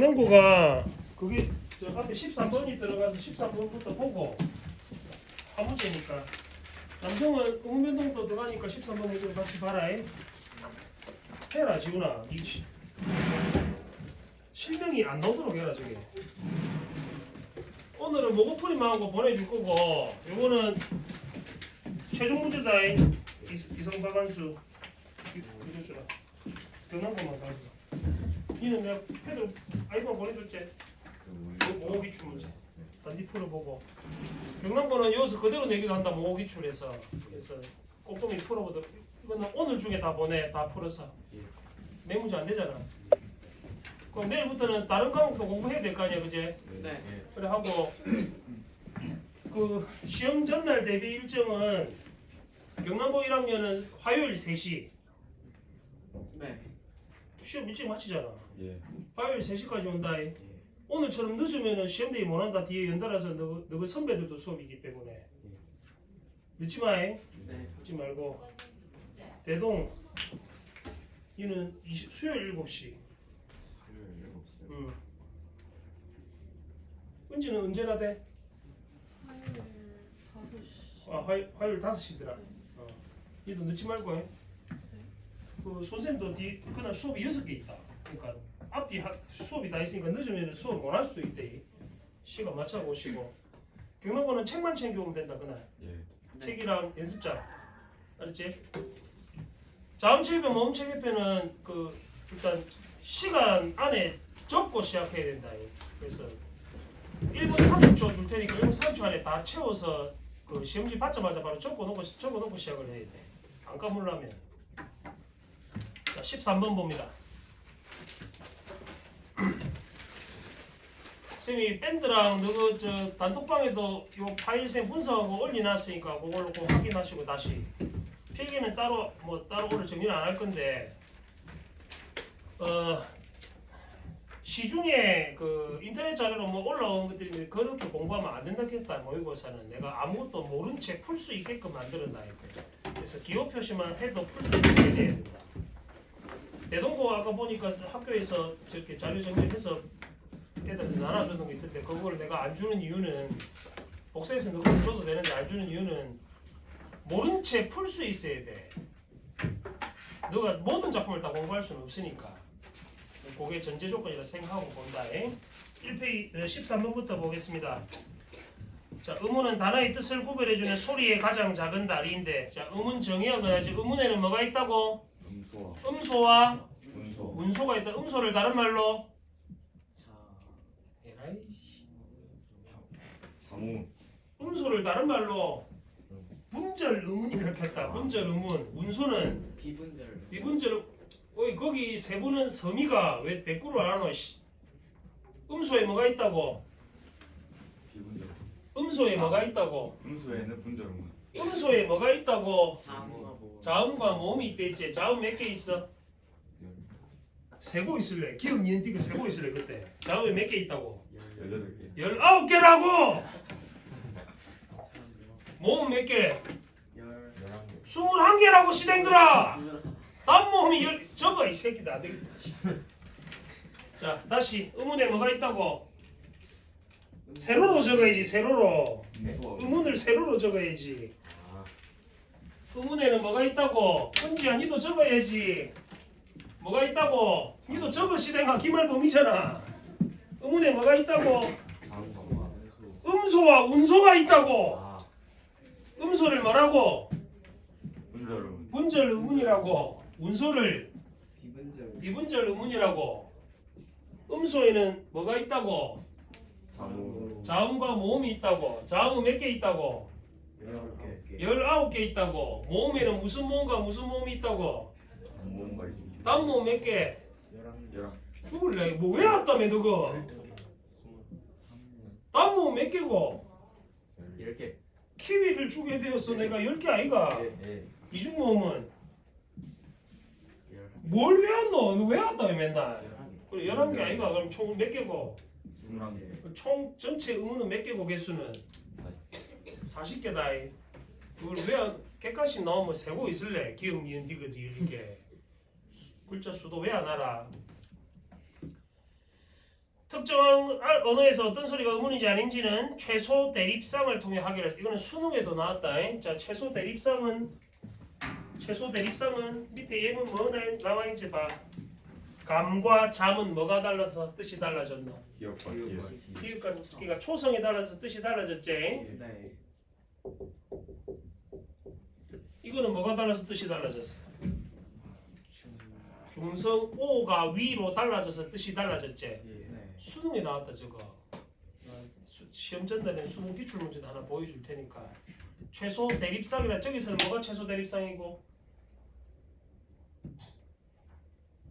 냉고가 그게 저 앞에 13번이 들어가서 13번부터 보고 한 문제니까 남성은 음변동도 들어가니까 13번 문제 같이 봐라. 해라 지훈아. 이 실명이 안 나오도록 해라 저게. 오늘은 모고풀이만 하고 보내줄 거고 요거는 최종 문제다. 이성박한수 이거 주라. 변한 것만 가져. 니는 내가 패드 아이폰 보내줬지? 모호기출 문제. 단디 풀어보고. 경남고는 여기서 그대로 내기도 한다. 모호기출에서. 그래서 꼼꼼히 풀어보도록. 이거는 오늘 중에 다 보내. 다 풀어서. 내 문제 안 되잖아. 그럼 내일부터는 다른 과목도 공부해야 될 거 아니야, 그제? 네. 그래 하고 그 시험 전날 대비 일정은 경남고 1학년은 화요일 3시. 네. 시험 일찍 마치잖아. 예. 화요일 3시까지 온다. 오늘처럼 늦으면은 시험 대기 못 한다. 뒤에 연달아서 너그 선배들도 수업이기 때문에 늦지 마. 네. 늦지 말고 대동 이는 수요일 7시. 은지는 언제나 돼? 화요일 5시더라. 니도 늦지 말고 해. 그 선생님도 그날 수업이 6개 있다. 그러니까 앞뒤 수업이 다 있으니까 늦으면 수업 못 할 수도 있대. 시간 맞춰 보시고. 경남고는 책만 챙겨오면 된다 그날. 예. 책이랑 연습장. 알았지? 자음체계편, 모음체계편은 그 일단 시간 안에 적고 시작해야 된다. 그래서 1분 30초 줄 테니까 1분 30초 안에 다 채워서 그 시험지 받자마자 바로 적어놓고 시작을 해야 돼. 안 까물라면. 자, 13번 봅니다. 쌤이 밴드랑 너그 저 단톡방에도 요 파일생 분석하고 올려놨으니까 그걸로 꼭 확인하시고 다시 필기는 따로 오늘 정리는 안 할 건데 시중에 그 인터넷 자료로 뭐 올라온 것들인데 그렇게 공부하면 안 된다겠다. 모의고사는 내가 아무것도 모른 채 풀 수 있게끔 만들어놔야 돼. 그래서 기호 표시만 해도 풀 수 있게 돼야 된다. 대동고 아까 보니까 학교에서 저렇게 자료 정리해서 애들한테 나눠주는 게 있던데 그걸 내가 안 주는 이유는 복사해서 누가 줘도 되는데 안 주는 이유는 모른 채 풀 수 있어야 돼. 너가 모든 작품을 다 공부할 수는 없으니까 그게 전제 조건이라 생각하고 본다. 1페이지 13번부터 보겠습니다. 자, 음운은 단어의 뜻을 구별해주는 소리의 가장 작은 다리인데 자, 음운 정의하고 하지. 음운에는 뭐가 있다고? 음소와 문소가 있다. 음소를 다른 말로 에라이. 음소를 다른 말로 분절 음운이라고 했다. 분절 음운. 문소는 비분절. 어이 거기 세 분은 섬이가 왜 대꾸를 안 하노? 음소에 뭐가 있다고? 음소에 뭐가 있다고? 음소에는 분절음. 음소에 뭐가 있다고? 자음하고 자음과 모음이 있댔지. 자음 몇 개 있어? 세고 있을래. 기억 니은띠가 세고 있을래 그때. 자음에 몇 개 있다고? 18개. 19개라고! 모음 몇 개? 11개. 21개라고 시댕들아! 단모음이 적어 이 새끼들 안 되겠다. 자 다시 음운에 뭐가 있다고? 세로로 적어야지. 세로로. 음운을 세로로 적어야지. 음운에는 뭐가 있다고? 은지야 니도 적어야지. 뭐가 있다고? 니도 적어 시댕아. 기말범이잖아. 음운에 뭐가 있다고? 음소와 운소가 있다고. 음소를 뭐라고? 분절 음운이라고. 운소를 비분절 음운이라고. 음소에는 뭐가 있다고? 자음과 모음이 있다고. 자음은 몇 개 있다고? 19개 있다고. 모음에는 무슨 모음과 무슨 모음이 있다고? 단모음 몇 개? 죽을래. 뭐 왜 왔다며 너거? 단모음 몇 개고? 10개. 키위를 주게 되었어. 내가 10개 아이가? 이중모음은 뭘 왜 왔노? 너 왜 왔다며 맨날? 그래 11개 아이가? 그럼 총 몇 개고? 21개. 총 전체 음운은 몇 개고 개수는? 40개다. 그걸 왜 객관식 나오면 세고 있을래? 기억 니은 디귿 이렇게 글자 수도 왜 안 알아? 특정한 언어에서 어떤 소리가 의문인지 아닌지는 최소 대립상을 통해 확인할 수. 이거는 수능에도 나왔다. 자, 최소 대립상은 밑에 예문 뭐 나와 있지 봐. 감과 잠은 뭐가 달라서 뜻이 달라졌노? 기억과 기억. 기억. 그러니까 초성이 달라서 뜻이 달라졌지. 네. 이거는 뭐가 달라서 뜻이 달라졌어? 중. 중성 오가 위로 달라져서 뜻이 달라졌지. 네. 수능에 나왔다 저거. 시험 전날에 수능 기출 문제도 하나 보여줄 테니까. 최소 대립상이라 저기서는 뭐가 최소 대립상이고?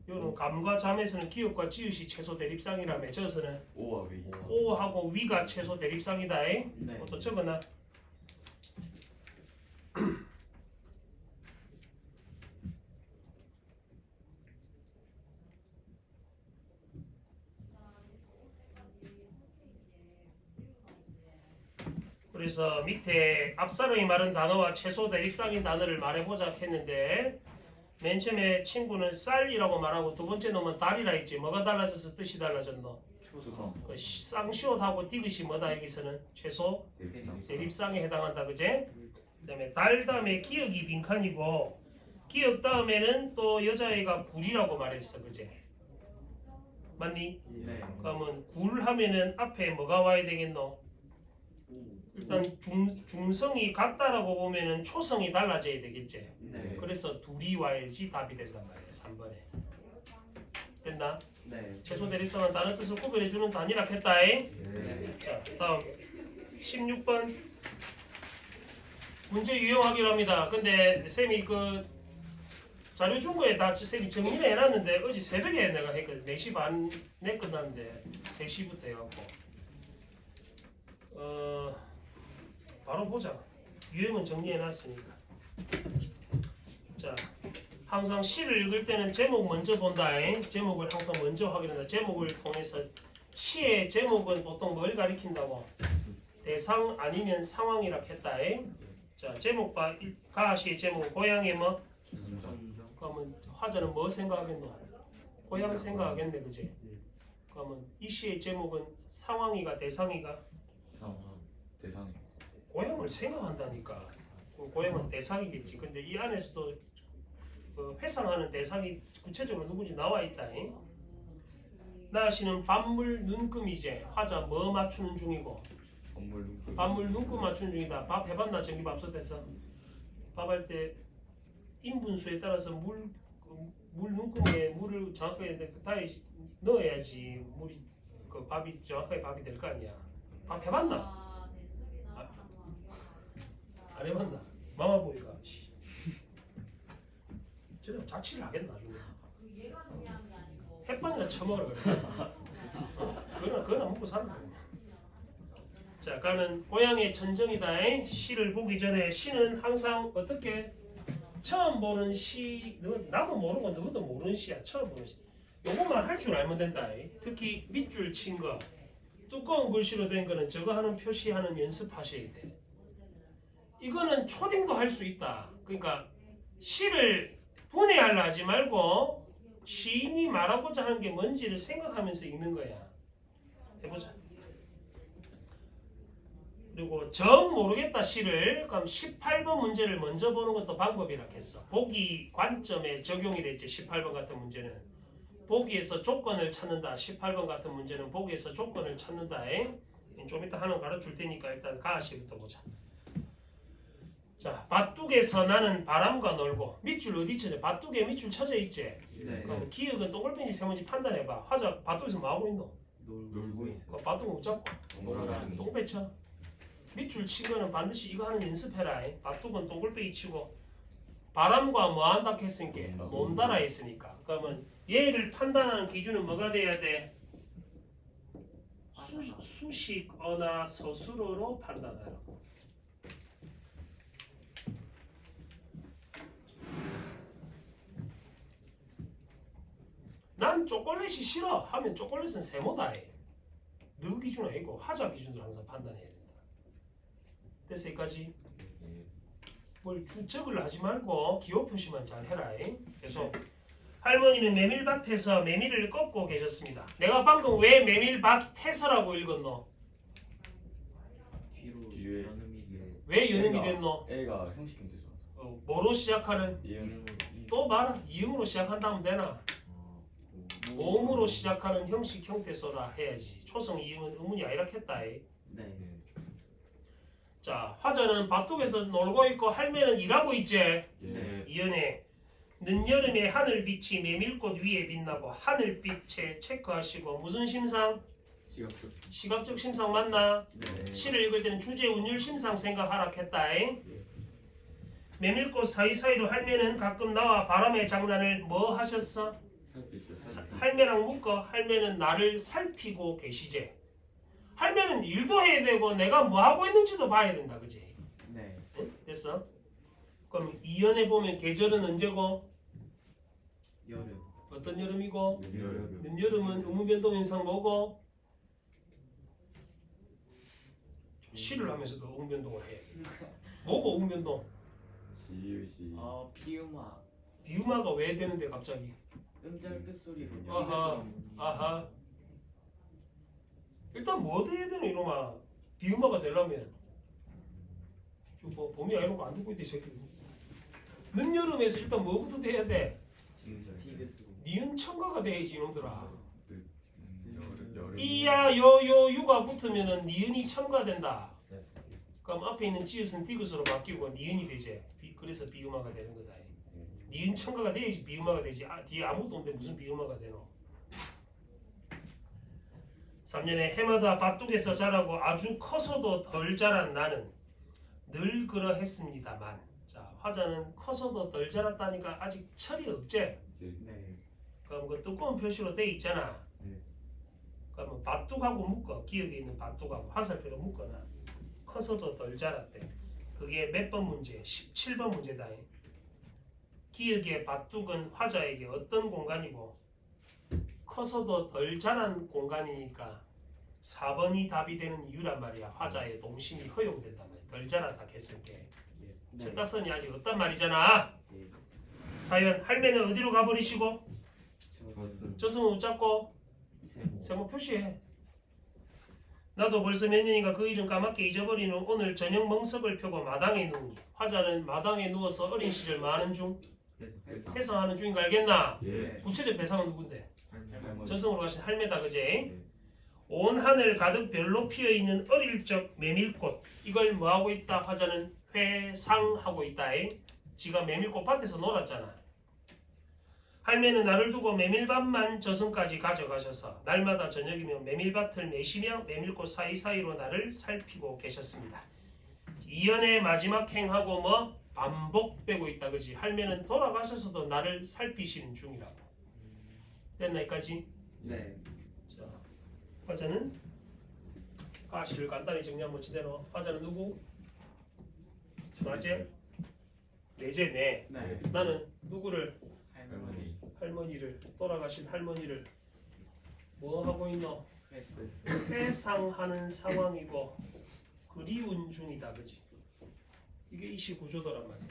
이거는 감과 잠에서는 기업과 지읒이 최소 대립상이라며. 저기서는 오와 위. 오하고 위가 최소 대립상이다. 네. 또 적어놔. 그래서 밑에 앞사람이 말한 단어와 최소 대립상인 단어를 말해보자 했는데 맨 처음에 친구는 쌀이라고 말하고 두 번째 놈은 달이라 했지. 뭐가 달라져서 뜻이 달라졌노? 초성. 그 쌍시옷하고 디귿이 뭐다 여기서는? 최소 대립상. 대립상에 해당한다 그제? 그다음에 달 다음에 기역이 빈칸이고 기역 다음에는 또 여자애가 굴이라고 말했어 그제? 맞니? 네. 그러면 굴 하면은 앞에 뭐가 와야 되겠노? 일단 중성이 같다라고 보면은 초성이 달라져야 되겠지. 네. 그래서 둘이 와야지 답이 된단 말이야. 3번에. 됐나? 네. 최소 대립상은 다른 뜻을 구별해주는 단위라 했다잉. 네. 자, 다음 16번 문제 유용하기로 합니다. 근데 쌤이 그 자료 준 거에 다 쌤이 정리를 해놨는데 어제 새벽에 내가 했거든. 4시 반에 끝났는데 3시부터 해갖고 바로 보자. 유형은 정리해놨으니까. 자, 항상 시를 읽을 때는 제목 먼저 본다잉. 제목을 항상 먼저 확인한다. 제목을 통해서 시의 제목은 보통 뭘 가리킨다고? 대상 아니면 상황이라 했다잉. 자, 제목 봐. 가시의 제목은 고향의 뭐? 그러면 화자는 뭐 생각하겠노? 고향 생각하겠네, 그지? 그러면 이 시의 제목은 상황이가 대상이가? 상황. 대상이. 고향을 생각한다니까. 고향은 대상이겠지. 근데 이 안에서도 그 회상하는 대상이 구체적으로 누군지 나와 있다잉. 나시는 밥물 눈금이제. 화자 뭐 맞추는 중이고? 건물 눈금. 밥물 눈금 맞추는 중이다. 밥 해봤나? 전기밥솥에서 밥 할 때 인분수에 따라서 물 눈금에 물을 정확하게 다에 넣어야지 물이 그 밥이 정확하게 밥이 될 거 아니야. 밥 해봤나? 안 해봤나? 마마보이가 저런 자취를 하겠나 나중에. 햇반이나 처먹으라 그래. 그거나 먹고 사는 거야. 자, 가는 고향의 천정이다. 시를 보기 전에 시는 항상 어떻게 처음 보는 시, 나도 모르고 너도 모르는 시야. 처음 보는 시. 요것만 할 줄 알면 된다. 특히 밑줄 친 거, 두꺼운 글씨로 된 거는 저거 하는 표시하는 연습하셔야 돼. 이거는 초딩도 할 수 있다. 그러니까 시를 분해하려 하지 말고 시인이 말하고자 하는 게 뭔지를 생각하면서 읽는 거야. 해보자. 그리고 정 모르겠다 시를 그럼 18번 문제를 먼저 보는 것도 방법이라 했어. 보기 관점에 적용이 됐지. 18번 같은 문제는 보기에서 조건을 찾는다. 18번 같은 문제는 보기에서 조건을 찾는다. 좀 이따 하나 가르칠 테니까 일단 가시부터 보자. 자, 밭둑에서 나는 바람과 놀고. 밑줄 어디 있지? 밭둑에 밑줄 찾아 있지? 네. 그럼 기역은 동글pen지 세문지 판단해봐. 화자 밭둑에서 뭐 하고 있노? 놀고 있어. 그 밭둑 못 잡고 동그라미. 동글pen지 쳐. 밑줄 치고는 반드시 이거 하는 연습해라. 밭둑은 동글pen지 치고 바람과 뭐 한다 했으니까 논다라 했으니까. 그러면 얘를 판단하는 기준은 뭐가 돼야 돼? 수식어나 서술어로 판단하라고. 난 초콜릿이 싫어 하면 초콜릿은 세모다 해. 너 기준 아니고 하자 기준으로 항상 판단해야 된다. 됐어 여기까지? 뭘 주적을 하지 말고 기호 표시만 잘 해라. 그래서 할머니는 메밀밭에서 메밀을 꺾고 계셨습니다. 내가 방금 왜 메밀밭에서라고 읽었노? 뒤로 뒤에. 연음이 뒤에 왜 연음이 됐노? 애가 형식형 돼서 뭐로 시작하는? 이응 또 봐라. 이음으로 시작한다면 되나? 모음으로 시작하는 형식 형태소라 해야지. 초성 이음은 의문이 아니라 했다. 네. 자, 화자는 밭둑에서 놀고 있고 할매는 일하고 있지. 예 이연에 늦여름에 하늘빛이 메밀꽃 위에 빛나고 하늘빛에 체크하시고 무슨 심상? 시각적. 시각적 심상 맞나? 네. 시를 읽을 때는 주제 운율 심상 생각하라 했다. 메밀꽃 사이사이로 할매는 가끔 나와 바람의 장난을 뭐 하셨어? 할매랑 묶어. 할매는 나를 살피고 계시제. 할매는 일도 해야 되고 내가 뭐 하고 있는지도 봐야 된다, 그지? 네. 응? 됐어? 그럼 이연에 보면 계절은 언제고? 여름. 어떤 여름이고? 여름 늦여름은 의문변동 현상 뭐고? 시를 하면서도 의문변동을 해. 뭐고 의문변동? 시으시 비음화. 비음화가 왜 되는데 갑자기? 음절 끝소리로. 아하. 일단 뭐 돼야 되노 이놈아. 비음화가 되려면 지금 뭐 봄이 아니고 안 듣고 있대 이 새끼. 늦여름에서 일단 뭐부터 돼야 돼? 티그스. 니은 첨가가 돼야지 이놈들아. 여름 이야 요요 유가 붙으면은 니은이 첨가된다. 그럼 앞에 있는 지읒은 디귿으로 바뀌고 니은이 되지. 그래서 비음화가 되는 거다. 니은 첨가가 돼야지 비음화가 되지. 뒤에 아무것도 없는데 무슨 비음화가 되노? 3년에 해마다 밭둑에서 자라고 아주 커서도 덜 자란 나는 늘 그러했습니다만. 자, 화자는 커서도 덜 자랐다니까 아직 철이 없지. 네. 그럼 그 두꺼운 표시로 돼 있잖아. 그러면 밭둑하고 묶어. 기억에 있는 밭둑하고 화살표로 묶어놔. 커서도 덜 자랐대. 그게 몇 번 문제? 17번 문제다. 기억의 밭둑은 화자에게 어떤 공간이고 커서도 덜 자란 공간이니까 4번이 답이 되는 이유란 말이야. 화자의 동심이 허용된단 말이야. 덜 자랐다 했을 때. 첫딱선이 아직 없단 말이잖아. 사연 할매는 어디로 가버리시고 저승은 웃잡고 세모 표시해. 나도 벌써 몇 년인가 그 이름 까맣게 잊어버리는 오늘 저녁 멍석을 펴고 마당에 누우니. 화자는 마당에 누워서 어린 시절 많은 중 회상하는 중인 거 알겠나? 예 구체적 대상은 누군데? 할머니 저승으로 가신 할매다 그제? 온 하늘 가득 별로 피어있는 어릴 적 메밀꽃. 이걸 뭐하고 있다? 화자는 회상하고 있다. 지가 메밀꽃 밭에서 놀았잖아. 할매는 나를 두고 메밀밭만 저승까지 가져가셔서 날마다 저녁이면 메밀밭을 매시며 메밀꽃 사이사이로 나를 살피고 계셨습니다. 이연의 마지막 행하고 뭐 반복되고 있다 그지? 할매는 돌아가셔서도 나를 살피시는 중이라고. 됐나 여기까지? 네. 자, 화자는 가시를 간단히 정리 한번 지대로. 화자는 누구? 맞지? 내제 내. 네. 나는 누구를? 할머니. 할머니를. 돌아가신 할머니를 뭐 하고 있노? 회사. 회상하는 상황이고 그리운 중이다 그지? 이게 이시 구조도란 말이야.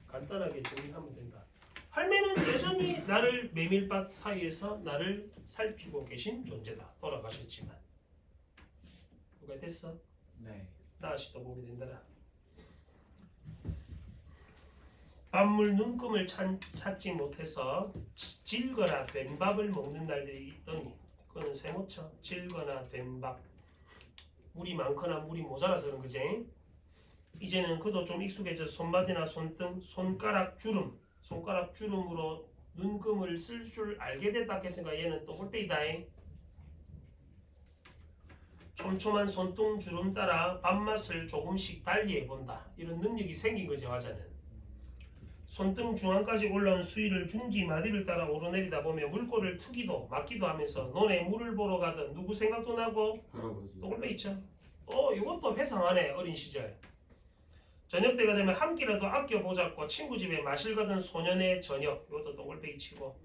간단하게 정리하면 된다. 할매는 여전히 나를 메밀밭 사이에서 나를 살피고 계신 존재다. 돌아가셨지만. 누가 됐어? 네. 다시 또 보게 된다라. 밤물 눈금을 찾지 못해서 질거나 된 밥을 먹는 날들이 있더니 그거는 세모쳐. 질거나 된 밥. 물이 많거나 물이 모자라서 그런 거지. 이제는 그도 좀 익숙해져 손바디나 손등, 손가락 주름으로 눈금을 쓸 줄 알게 됐다 했으니까 얘는 또 홀빼이다. 촘촘한 손등 주름 따라 밥맛을 조금씩 달리 해본다. 이런 능력이 생긴 거지 화자는. 손등 중앙까지 올라온 수위를 중지 마디를 따라 오르내리다 보면 물꼬를 트기도 막기도 하면서 논에 물을 보러 가던 누구 생각도 나고 또 홀빼 있죠. 이것도 회상하네. 어린 시절. 저녁 때가 되면 한 끼라도 아껴보자고 친구 집에 마실 가던 소년의 저녁. 이것도 동글빼기 치고.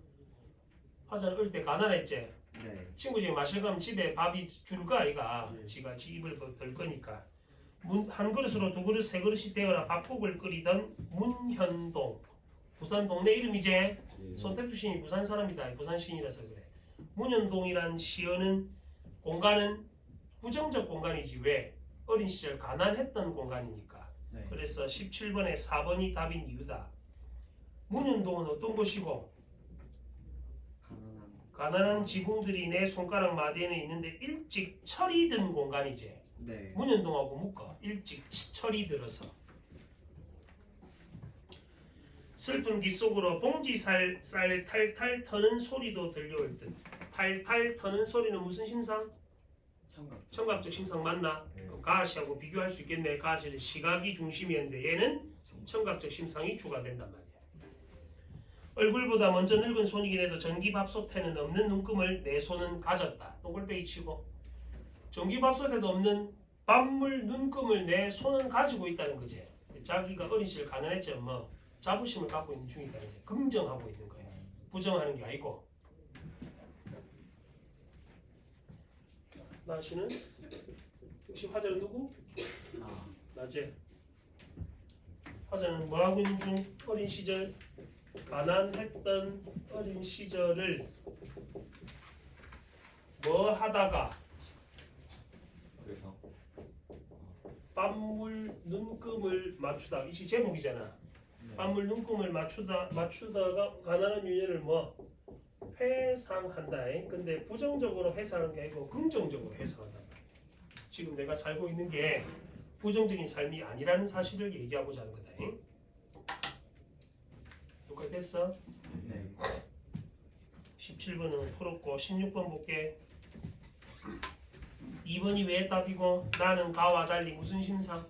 화자는 어릴 때 가난했지. 네. 친구 집에 마실 가면 집에 밥이 줄까 아이가. 지가 지 입을 덜 거니까. 한 그릇으로 두 그릇 세 그릇이 되어라 밥국을 끓이던 문현동. 부산 동네 이름이지. 예. 손택주 시인이 부산 사람이다. 부산 시인이라서 그래. 문현동이란 시어는 공간은 부정적 공간이지 왜? 어린 시절 가난했던 공간이니까. 네. 그래서 17번에 4번이 답인 이유다. 문현동은 어떤 곳이고 가난한. 가난한 지붕들이 내 손가락 마디에는 있는데 일찍 철이 든 공간이지. 네. 문현동하고 묶어. 일찍 철이 들어서. 슬픈 귀 속으로 봉지살 쌀 탈탈 터는 소리도 들려올 듯. 탈탈 터는 소리는 무슨 심상? 청각적 심상 맞나? 네. 그럼 가시하고 비교할 수 있겠네. 가시는 시각이 중심이었는데 얘는 청각적 심상이 주가 된단 말이야. 얼굴보다 먼저 늙은 손이긴 해도 전기밥솥에는 없는 눈금을 내 손은 가졌다. 동글베이 치고 전기밥솥에도 없는 밥물 눈금을 내 손은 가지고 있다는 거지. 자기가 어린 시절 가난했지만 뭐 자부심을 갖고 있는 중이다. 이제 긍정하고 있는 거야. 부정하는 게 아니고. 나시는 역시 화자는 누구? 아. 나제. 화자는 뭐 하고 있는 중? 어린 시절 가난했던 어린 시절을 뭐 하다가 그래서 빤물 눈금을 맞추다. 이게 제목이잖아. 네. 빤물 눈금을 맞추다가 가난한 유년을 뭐 회상한다. 근데 부정적으로 회상하는 게 아니고 긍정적으로 회상한다. 지금 내가 살고 있는 게 부정적인 삶이 아니라는 사실을 얘기하고자 하는 거다. 여기까지 됐어? 네. 17번은 풀었고 16번 볼게. 2번이 왜 답이고 나는 가와 달리 무슨 심상?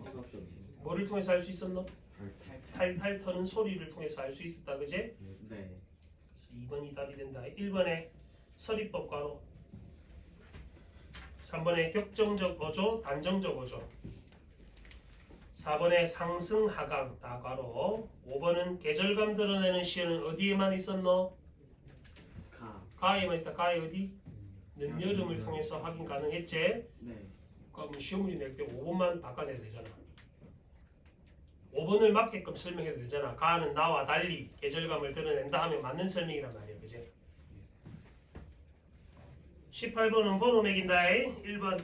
청각적 심상. 뭐를 통해서 알 수 있었노? 탈탈. 탈탈 터는 소리를 통해서 알 수 있었다. 그제? 네. 그래서 2번이 답이 된다. 1번에 서리법 괄호 3번에 격정적 어조, 단정적 어조 4번에 상승 하강 다 괄호 5번은 계절감 드러내는 시어는 어디에만 있었노? 가. 가에만 있었다. 가에 어디? 늦여름을 통해서 확인 가능했지? 네. 그럼 시험 문제 낼 때 5번만 바꿔내야 되잖아. 5번을 맞게끔 설명해도 되잖아. 가는 나와 달리 계절감을 드러낸다 하면 맞는 설명이란 말이야. 그지? 18번은 번호 매긴다. 1번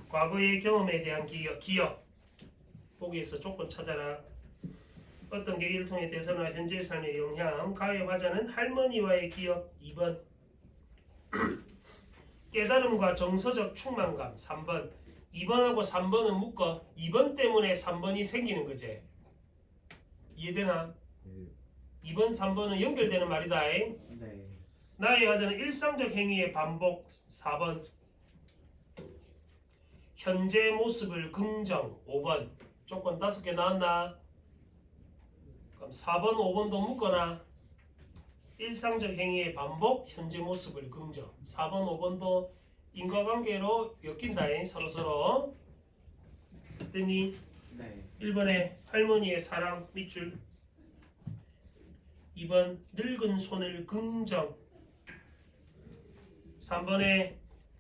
과거의 경험에 대한 기억 보기에서 조건 찾아라. 어떤 계기를 통해 대선화 현재의 삶의 영향. 가의 화자는 할머니와의 기억. 2번 깨달음과 정서적 충만감. 3번 2번하고 3번은 묶어. 2번 때문에 3번이 생기는 거지. 이해되나? 2번 3번은 연결되는 말이다. 네. 나의 화자는 일상적 행위의 반복. 4번 현재 모습을 긍정. 5번 조건 5개 나왔나? 그럼 4번 5번도 묶거나 일상적 행위의 반복 현재 모습을 긍정. 4번 5번도 인과관계로 엮인다. 서로서로. 됐니? 네. 1번에 할머니의 사랑 밑줄 2번 늙은 손을 긍정 3번에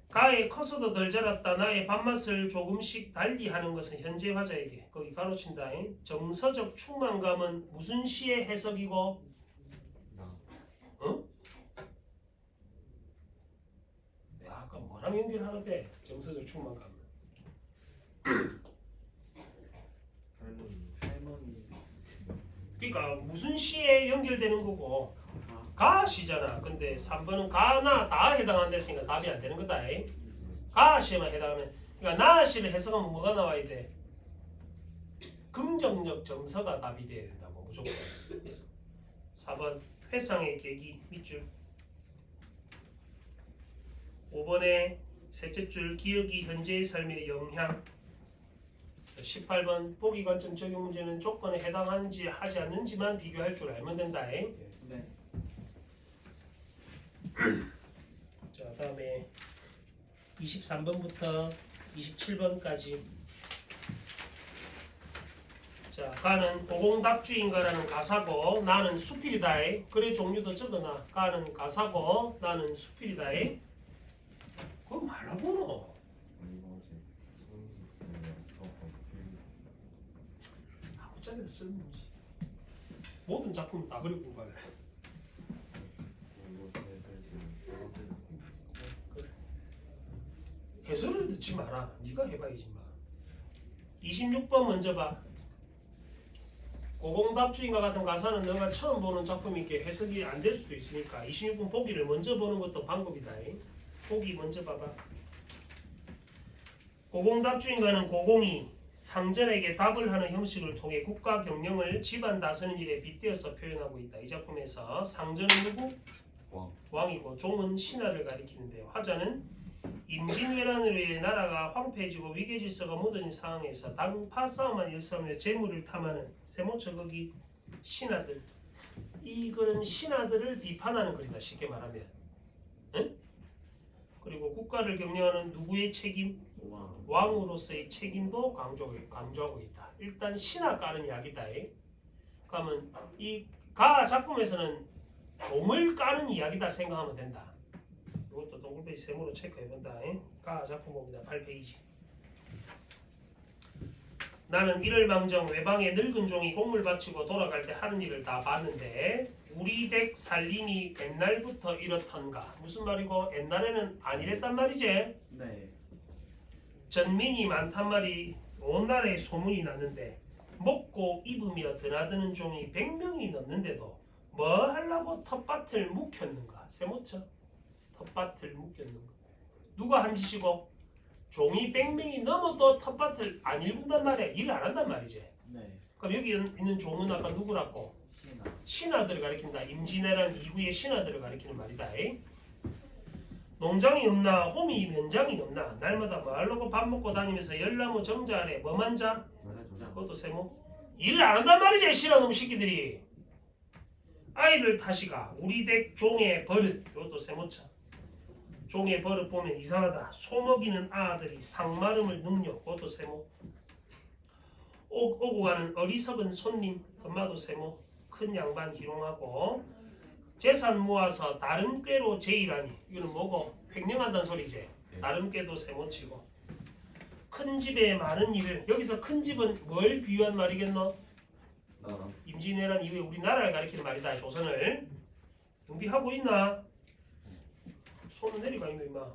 가에 커서도 덜 자랐다 나의 밥맛을 조금씩 달리하는 것은 현재 화자에게 거기 가로친다. 정서적 충만감은 무슨 시의 해석이고 응? 아까 뭐랑 연결하는데 정서적 충만감은 할머니. 그러니까 무슨 시에 연결되는 거고 가. 가시잖아. 근데 3번은 가나 다 해당한다 했으니까 답이 안 되는 거다. 가시에만 해당하면 그러니까 나시를 해석하면 뭐가 나와야 돼? 긍정적 정서가 답이 돼야 된다고 무조건. 4번 회상의 계기 밑줄 5번에 셋째 줄 기억이 현재의 삶의 영향 18번 보기 관점 적용 문제는 조건에 해당하는지 하지 않는지만 비교할 줄 알면 된다. 네. 자, 다음에 23번부터 27번까지 자, 가는 보공답주인가라는 가사고 나는 수필이다. 글의 종류도 적어놔. 가는 가사고 나는 수필이다. 그거 말라보노. 아무짝에나 쓰는 거지. 모든 작품 다 그리고 공부할래. 해설을 듣지 마라. 네가 해봐야지 마. 26번 먼저 봐. 고공답주인과 같은 가사는 너가 처음 보는 작품이니까 해석이 안 될 수도 있으니까 26번 보기를 먼저 보는 것도 방법이다. 보기 먼저 봐봐. 고공답주인과는 고공이 상전에게 답을 하는 형식을 통해 국가 경영을 집안 다스리는 일에 빗대어서 표현하고 있다. 이 작품에서 상전은 누구? 왕이고 종은 신하를 가리키는데 화자는 임진왜란으로 인해 나라가 황폐해지고 위계질서가 무너진 상황에서 당파 싸움만 일삼으며 재물을 탐하는 세모처 거기 신하들, 이거는 신하들을 비판하는 글이다. 쉽게 말하면. 응? 그리고 국가를 경영하는 누구의 책임? 왕으로서의 책임도 강조하고 있다. 일단 신하 까는 이야기다. 그러면 이 가 작품에서는 종을 까는 이야기다 생각하면 된다. 이것도 동글페이지 세모로 체크해본다. 가 작품 봅니다. 8페이지. 나는 이를 망정 외방의 늙은 종이 곡물 바치고 돌아갈 때 하는 일을 다 봤는데 우리 댁 살림이 옛날부터 이렇던가. 무슨 말이고 옛날에는 안 이랬단 말이지. 네. 전민이 많단 말이 온 나라에 소문이 났는데 먹고 입으며 드나드는 종이 100명이 넘는데도 뭐 하려고 텃밭을 묵혔는가. 세모쳐. 텃밭을 묵혔는가. 누가 한 짓이고 종이 100명이 넘어도 텃밭을 안 일군단 말이야. 일을 안 한단 말이지. 네. 그럼 여기 있는 종은 아까 누구라고? 신하. 신하들을 가리킨다. 임진왜란 이후의 신하들을 가리키는 말이다. 농장이 없나 홈이 면장이 없나 날마다 뭐 하려고 밥 먹고 다니면서 열나무 정자 아래 뭐만 자? 그것도 세모. 일을 안 한단 말이지. 신하놈 새끼들이. 아이들 탓이가 우리 댁 종의 버릇. 이것도 세모차. 종의 버릇 보면 이상하다. 소 먹이는 아들이 상마름을 능력. 그것도 세모. 오고 가는 어리석은 손님. 엄마도 세모. 큰 양반 희롱하고 재산 모아서 다른 꾀로 제일하니. 이거는 뭐고? 횡령한다는 소리지. 다른 꾀도 세모치고. 큰 집에 많은 일을. 여기서 큰 집은 뭘 비유한 말이겠노? 임진왜란 이후에 우리나라를 가리키는 말이다. 조선을. 준비하고 있나? 손을 내리가 있노 임마.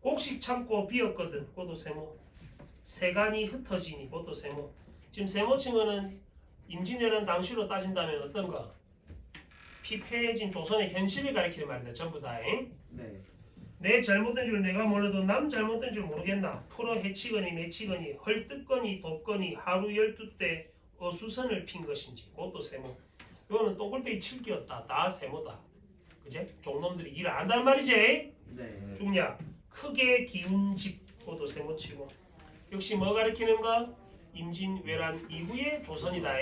곡식 창고 비었거든. 그것도 세모. 세간이 흩어지니. 그것도 세모. 지금 세모친 거는 임진왜란 당시로 따진다면 어떤 거? 피폐해진 조선의 현실을 가리키는 말이다. 전부 다. 네. 내 잘못된 줄 내가 몰라도 남 잘못된 줄 모르겠나. 풀어 해치거니 매치거니 헐뜯거니 돕거니 하루 12때 어수선을 핀 것인지. 그것도 세모. 이거는 동글페이지 7개였다. 다 세모다. 그제? 종놈들이 일을 안 한단 말이지. 네. 중략. 크게 기운 집. 그것도 세모치고. 역시 뭐 가리키는가? 임진왜란 이후의 조선이다.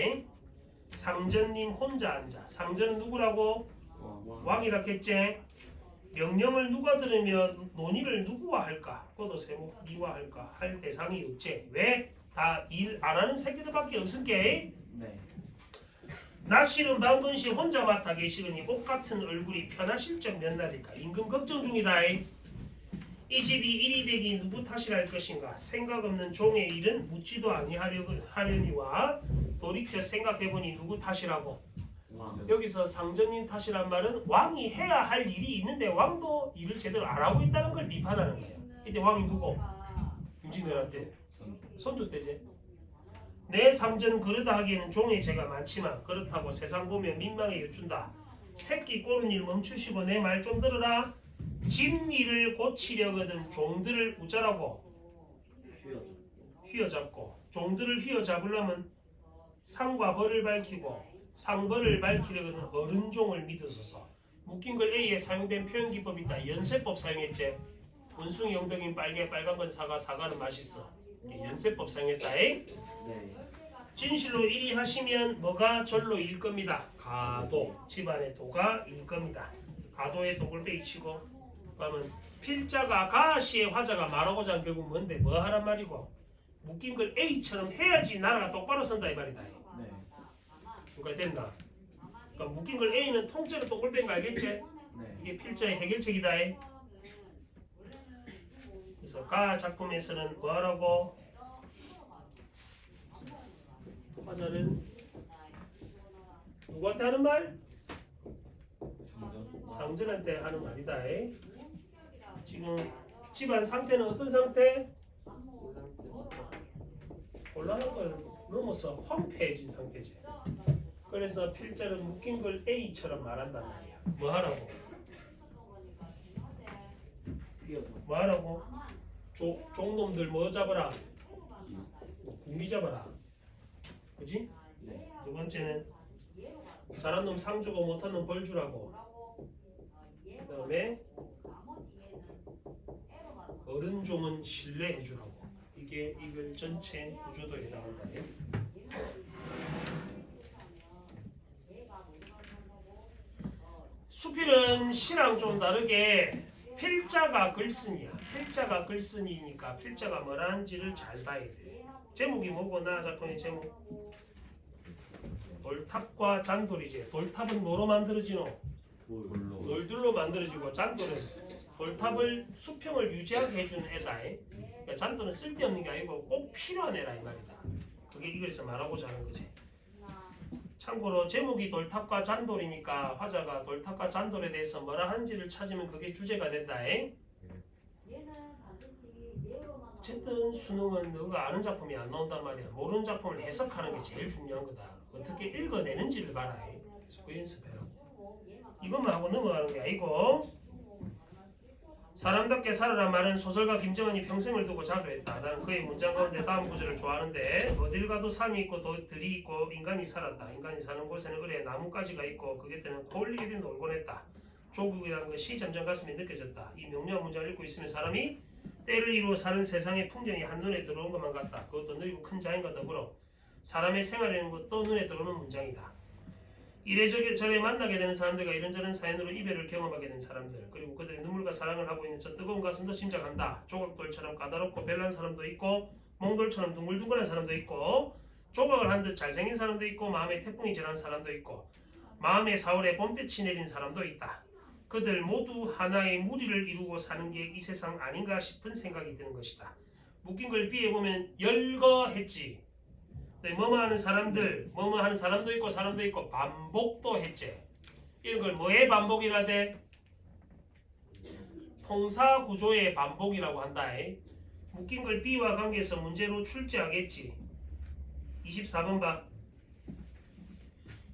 상전님 혼자 앉아. 상전은 누구라고? 왕이라 했지. 명령을 누가 들으면 논의를 누구와 할까? 그것도 세모. 니와 할까? 할 대상이 없지. 왜? 다 일 안 하는 새끼들밖에 없을게. 네. 낮실은 방근시 혼자 맡아 계시더니 옷같은 얼굴이 편하실 적 몇 날일까? 임금 걱정 중이다. 이 집이 일이 되기 누구 탓이랄 것인가? 생각 없는 종의 일은 묻지도 아니하려니와 돌이켜 생각해보니 누구 탓이라고? 여기서 상전님 탓이란 말은 왕이 해야 할 일이 있는데 왕도 일을 제대로 안 하고 있다는 걸 비판하는 거예요. 이때 왕이 누구? 임진왜란 때. 선조 때지. 내 상전 그러다 하기에는 종의 죄가 많지만 그렇다고 세상 보면 민망해 여쭌다. 새끼 꼬는 일 멈추시고 내 말 좀 들어라. 집 일을 고치려거든 종들을 우짜라고 휘어잡고 종들을 휘어잡으려면 상과 벌을 밝히고 상벌을 밝히려거든 어른종을 믿으소서. 묶인 걸 A에 사용된 표현 기법이 있다. 연쇄법 사용했지. 원숭이 엉덩이는 빨개, 빨간 건 사과, 사과는 맛있어. 연쇄법 사용했다. 네. 진실로 일이 하시면 뭐가 절로 일 겁니다. 가도. 집안의 도가 일 겁니다. 가도의 독을 치고 그러면 필자가 가시의 화자가 말하고자 하는 결국 뭔데? 뭐 하란 말이고 묶인 걸 A처럼 해야지 나라가 똑바로 선다 이 말이다. 네. 그러니까 된다. 그러니까 묶인 걸 A는 통째로 독을 뺀 거 알겠지? 네. 이게 필자의 해결책이다. 그래서 가 작품에서는 뭐하라고? 화자는 누구한테 하는 말? 상점. 상전한테 하는 말이다. 지금 집안 상태는 어떤 상태? 곤란한 걸 넘어서 황폐해진 상태지. 그래서 필자는 묶인 걸 A처럼 말한단 말이야. 뭐 하라고? 휘어서. 뭐 하라고? 종놈들 뭐 잡아라? 구미 잡아라. 그지? 네. 두 번째는 잘한 놈 상 주고 못한 놈 벌 주라고. 그 다음에 어른종은 신뢰해 주라고. 이게 이 글 전체 구조도에 해당한다. 수필은 시랑 좀 다르게 필자가 글쓴이야. 필자가 글쓴이니까 필자가 뭐라는지를 잘 봐야 돼. 제목이 뭐고 나 작품의 제목? 돌탑과 잔돌이지. 돌탑은 뭐로 만들어지노? 돌로. 돌들로 만들어지고 잔돌은 돌탑을 수평을 유지하게 해주는 애다. 그러니까 잔돌은 쓸데없는 게 아니고 꼭 필요한 애라 이 말이다. 그게 이 글에서 말하고자 하는 거지. 참고로 제목이 돌탑과 잔돌이니까 화자가 돌탑과 잔돌에 대해서 뭐라 하는지를 찾으면 그게 주제가 된다. 어쨌든 수능은 너가 아는 작품이 안 나온단 말이야. 모르는 작품을 해석하는 게 제일 중요한 거다. 어떻게 읽어내는지를 봐라. 그래서 그 연습해라. 이것만 하고 넘어가는 게 아니고 사람답게 살아란 말은 소설가 김정은이 평생을 두고 자주 했다. 나는 그의 문장 가운데 다음 구절을 좋아하는데 어딜 가도 산이 있고 들이 있고 인간이 살았다. 인간이 사는 곳에는 의뢰 나뭇가지가 있고 그 곁에는 코올리게 된 놀곤 했다. 조국이라는 것이 점점 가슴에 느껴졌다. 이 명료한 문장을 읽고 있으면 사람이 때를 이루어 사는 세상의 풍경이 한눈에 들어온 것만 같다. 그것도 느리고 큰 자연과 더불어 사람의 생활이라는 것도 눈에 들어오는 문장이다. 이래저래 만나게 되는 사람들과 이런저런 사연으로 이별을 경험하게 된 사람들, 그리고 그들의 눈물과 사랑을 하고 있는 저 뜨거운 가슴도 짐작한다. 조각돌처럼 까다롭고 별난 사람도 있고 몽돌처럼 둥글둥글한 사람도 있고 조각을 한 듯 잘생긴 사람도 있고 마음에 태풍이 지난 사람도 있고 마음의 사월에 봄빛이 내린 사람도 있다. 그들 모두 하나의 무리를 이루고 사는 게 이 세상 아닌가 싶은 생각이 드는 것이다. 묶인 걸 비해보면 열거했지. 뭐뭐 하는 사람들, 뭐뭐 하는 사람도 있고 사람도 있고 반복도 했지. 이런 걸 뭐의 반복이라대? 통사 구조의 반복이라고 한다. 묶인 걸 B와 관계에서 문제로 출제하겠지. 24번 봐.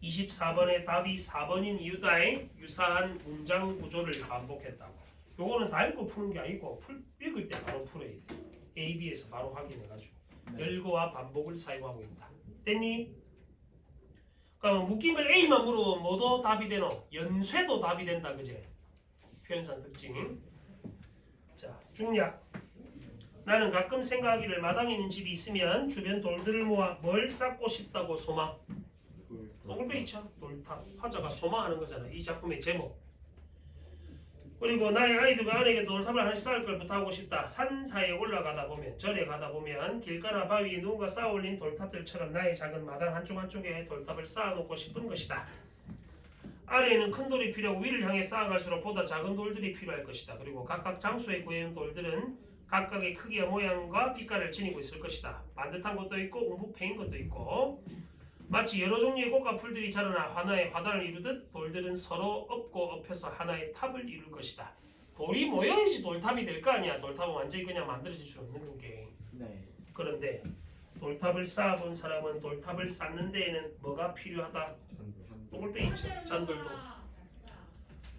24번의 답이 4번인 이유다. 유사한 문장 구조를 반복했다고. 요거는 다 읽고 푸는 게 아니고 읽을 때 바로 풀어야 돼. A, B에서 바로 확인해가지고. 열거와 반복을 사용하고 있다. 됐니? 그러면 묶인 걸 A만 물어보면 뭐도 답이 되노? 연쇄도 답이 된다. 그제? 표현상 특징. 자, 중략. 나는 가끔 생각하기를 마당에 있는 집이 있으면 주변 돌들을 모아 뭘 쌓고 싶다고 소망. 돌베이차 돌탑. 화자가 소망하는 거잖아. 이 작품의 제목. 그리고 나의 아이들과 아내에게 돌탑을 하나씩 쌓을 걸 부탁하고 싶다. 산사에 올라가다 보면, 절에 가다 보면 길가나 바위에 누군가 쌓아올린 돌탑들처럼 나의 작은 마당 한쪽 한쪽에 돌탑을 쌓아놓고 싶은 것이다. 아래에는 큰 돌이 필요하고 위를 향해 쌓아갈수록 보다 작은 돌들이 필요할 것이다. 그리고 각각 장소에 구해온 돌들은 각각의 크기와 모양과 빛깔을 지니고 있을 것이다. 반듯한 것도 있고 움푹 패인 것도 있고 마치 여러 종류의 꽃과 풀들이 자라나 하나의 화단을 이루듯 돌들은 서로 엎고 엎여서 하나의 탑을 이룰 것이다. 돌이 모여야지 돌탑이 될 거 아니야. 돌탑은 완전히 그냥 만들어질 수 없는 게. 네. 그런데 돌탑을 쌓아본 사람은 돌탑을 쌓는 데에는 뭐가 필요하다? 돌빼이죠. 잔돌도.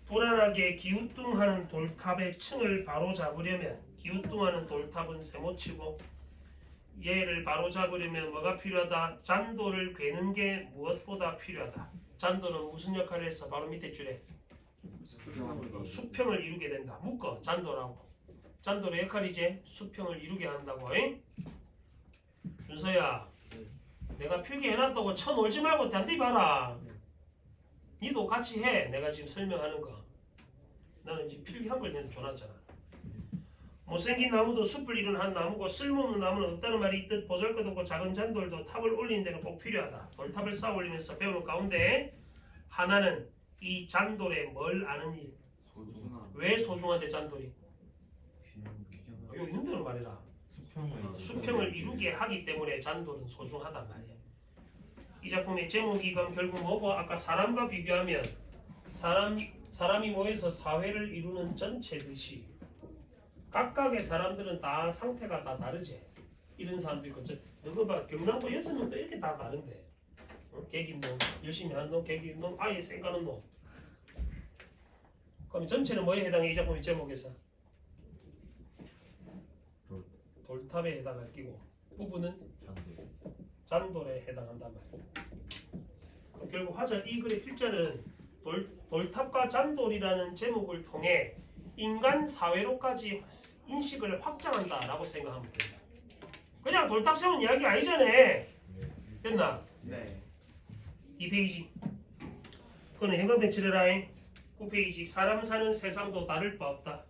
불안하게 기우뚱하는 돌탑의 층을 바로잡으려면 기우뚱하는 돌탑은 세모치고 얘를 바로잡으려면 뭐가 필요하다? 잔돌을 괴는 게 무엇보다 필요하다. 잔돌은 무슨 역할을 해서 바로 밑에 줄에 수평을 이루게 된다. 묶어 잔돌하고. 잔돌의 역할이지 수평을 이루게 한다고. 준서야, 내가 필기해놨다고 쳐놀지 말고 단디 봐라. 니도 같이 해. 내가 지금 설명하는 거. 나는 지금 필기한 걸 내가 줘놨잖아. 못생긴 나무도 숲을 이룬 한 나무고 쓸모없는 나무는 없다는 말이 있듯 보잘것없고 작은 잔돌도 탑을 올리는 데는 꼭 필요하다. 돌탑을 쌓아 올리면서 배우는 가운데 하나는 이 잔돌에 뭘 아는 일. 왜 소중한데 잔돌이? 여기 있는 대로 말해라. 수평을 이루게 하기 때문에 잔돌은 소중하단 말이야. 이 작품의 제목이 그럼 결국 뭐고 아까 사람과 비교하면 사람이 모여서 사회를 이루는 전체듯이 각각의 사람들은 다 상태가 다 다르지. 이런 사람도 있고 너가 봐 경남고 6명도 이렇게 다 다른데 개긴 놈, 열심히 하는 놈, 개긴 놈, 아예 쌩까는 놈. 그럼 전체는 뭐에 해당해? 이 작품의 제목에서 돌탑에 해당할 끼고 부분은 잔돌에 해당한단 말이야. 그럼 결국 화자 이 글의 필자는 돌탑과 잔돌이라는 제목을 통해 인간 사회로까지 인식을 확장한다라고 생각하면 된다. 그냥 돌탑 세운 이야기 아니잖아. 됐나? 네. 2페이지. 그거는 행간 배치를 9페이지. 사람 사는 세상도 다를 바 없다.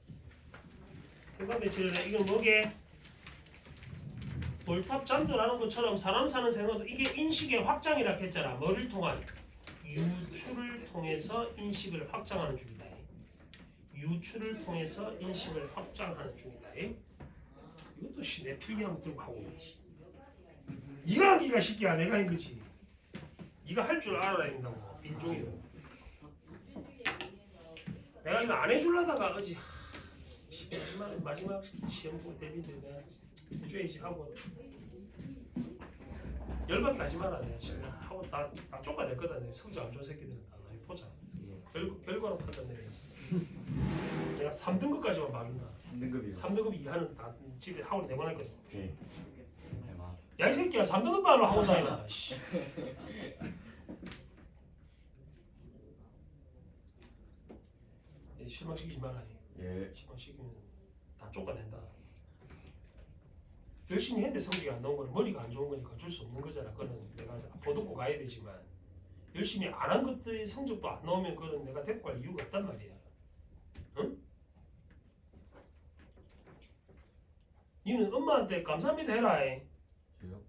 행간 배치를 이건 뭐게? 돌탑 잔도라는 것처럼 사람 사는 세상도 이게 인식의 확장이라 했잖아. 뭐를 통한? 유추를 통해서 인식을 확장하는 중이다. 유추를 통해서 인식을 확장하는 중이다. 이것도 내 필기하고 들고 하고 있지. 네가 하기가 쉽게 안 내가 한 거지. 네가 할 줄 알아야 된다고. 인종이는. 내가 이거 안 해주려다가 어지 마지막 시험 볼 때인데 내가 해줘야지 하고 열받게 하지 마라. 내가 지금 하고 다 쫓아냈거든. 내가 성적 안 좋은 새끼들은 다 나이 보자. 결과로 판단해. 내가 3등급까지만 봐준다. 3등급이요. 3등급 이하는 다 집에 학원 내보냈거든. 오케이. 야 이 새끼야 3등급 발로 학원 다니나. 실망시키지 마라. 예. 실망시키면 다 쫓아낸다. 열심히 했는데 성적이 안 나온 거는 머리가 안 좋은 거니까 어쩔 수 없는 거잖아. 그거는 내가 보듬고 가야 되지만 열심히 안 한 것들이 성적도 안 나오면 그거는 내가 데리고 갈 이유가 없단 말이야. 응? 니는 엄마한테 감사합니다 해라. 저요?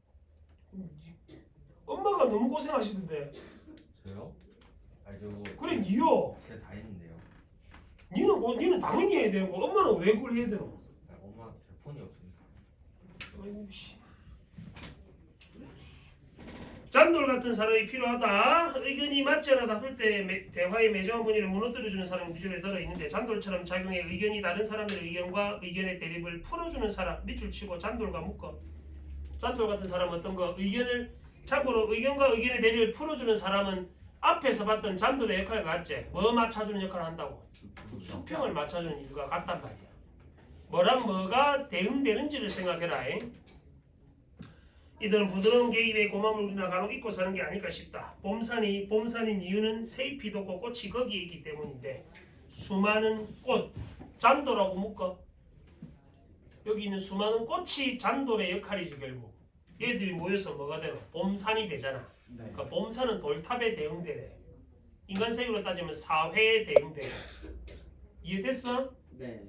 엄마가 너무 고생하시던데. 저요? 아니 저 그래 니요. 제가 다 했는데요. 니는 당연히 해야 되는 거. 엄마는 왜 그걸 해야 되노? 아니, 엄마 제 폰이 없으니까. 아이고 씨. 잔돌 같은 사람이 필요하다. 의견이 맞지 않아 다툴 때 대화의 매정한 분위기를 무너뜨려주는 사람이 무지에 들어있는데 잔돌처럼 작용해 의견이 다른 사람들의 의견과 의견의 대립을 풀어주는 사람 밑줄 치고 잔돌과 묶어. 잔돌 같은 사람은 어떤 거? 의견을 참고로 의견과 의견의 대립을 풀어주는 사람은 앞에서 봤던 잔돌의 역할과 같지? 뭐 맞춰주는 역할을 한다고? 수평을 맞춰주는 이유가 같단 말이야. 뭐랑 뭐가 대응되는지를 생각해라. 이들은 부드러운 개입에 고마움을 우리나 간혹 잊고 사는 게 아닐까 싶다. 봄산인 이유는 새잎이 돋고 꽃이 거기에 있기 때문인데 수많은 꽃, 잔돌하고 묶어. 여기 있는 수많은 꽃이 잔돌의 역할이지 결국. 얘들이 모여서 뭐가 되나? 봄산이 되잖아. 네. 그러니까 봄산은 돌탑에 대응되네. 인간 세계로 따지면 사회에 대응되네. 이해됐어? 네.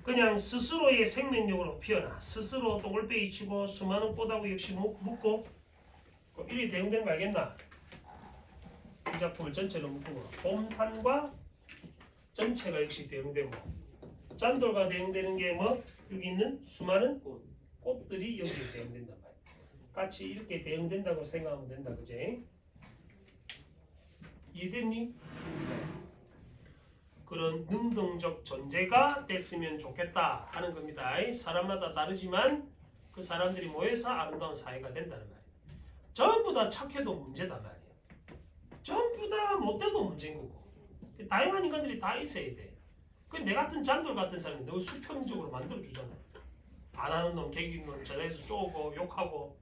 그냥 스스로의 생명력으로 피어나 스스로 똥을빼이 치고 수많은 꽃하고 역시 묶고 이렇게 대응되는 거 알겠나? 이 작품을 전체로 묶고 봄산과 전체가 역시 대응되고 잔돌과 대응되는 게 뭐? 여기 있는 수많은 꽃들이 여기에 대응된단 말이야. 같이 이렇게 대응된다고 생각하면 된다. 그지? 이해됐니? 그런 능동적 존재가 됐으면 좋겠다 하는 겁니다. 사람마다 다르지만 그 사람들이 모여서 아름다운 사회가 된다는 말이에요. 전부 다 착해도 문제다 말이에요. 전부 다 못돼도 문제인 거고. 다양한 인간들이 다 있어야 돼. 그 내 같은 잔돌 같은 사람이 너 수평적으로 만들어주잖아. 안 하는 놈, 개긴 놈, 자리에서 쪼고 욕하고.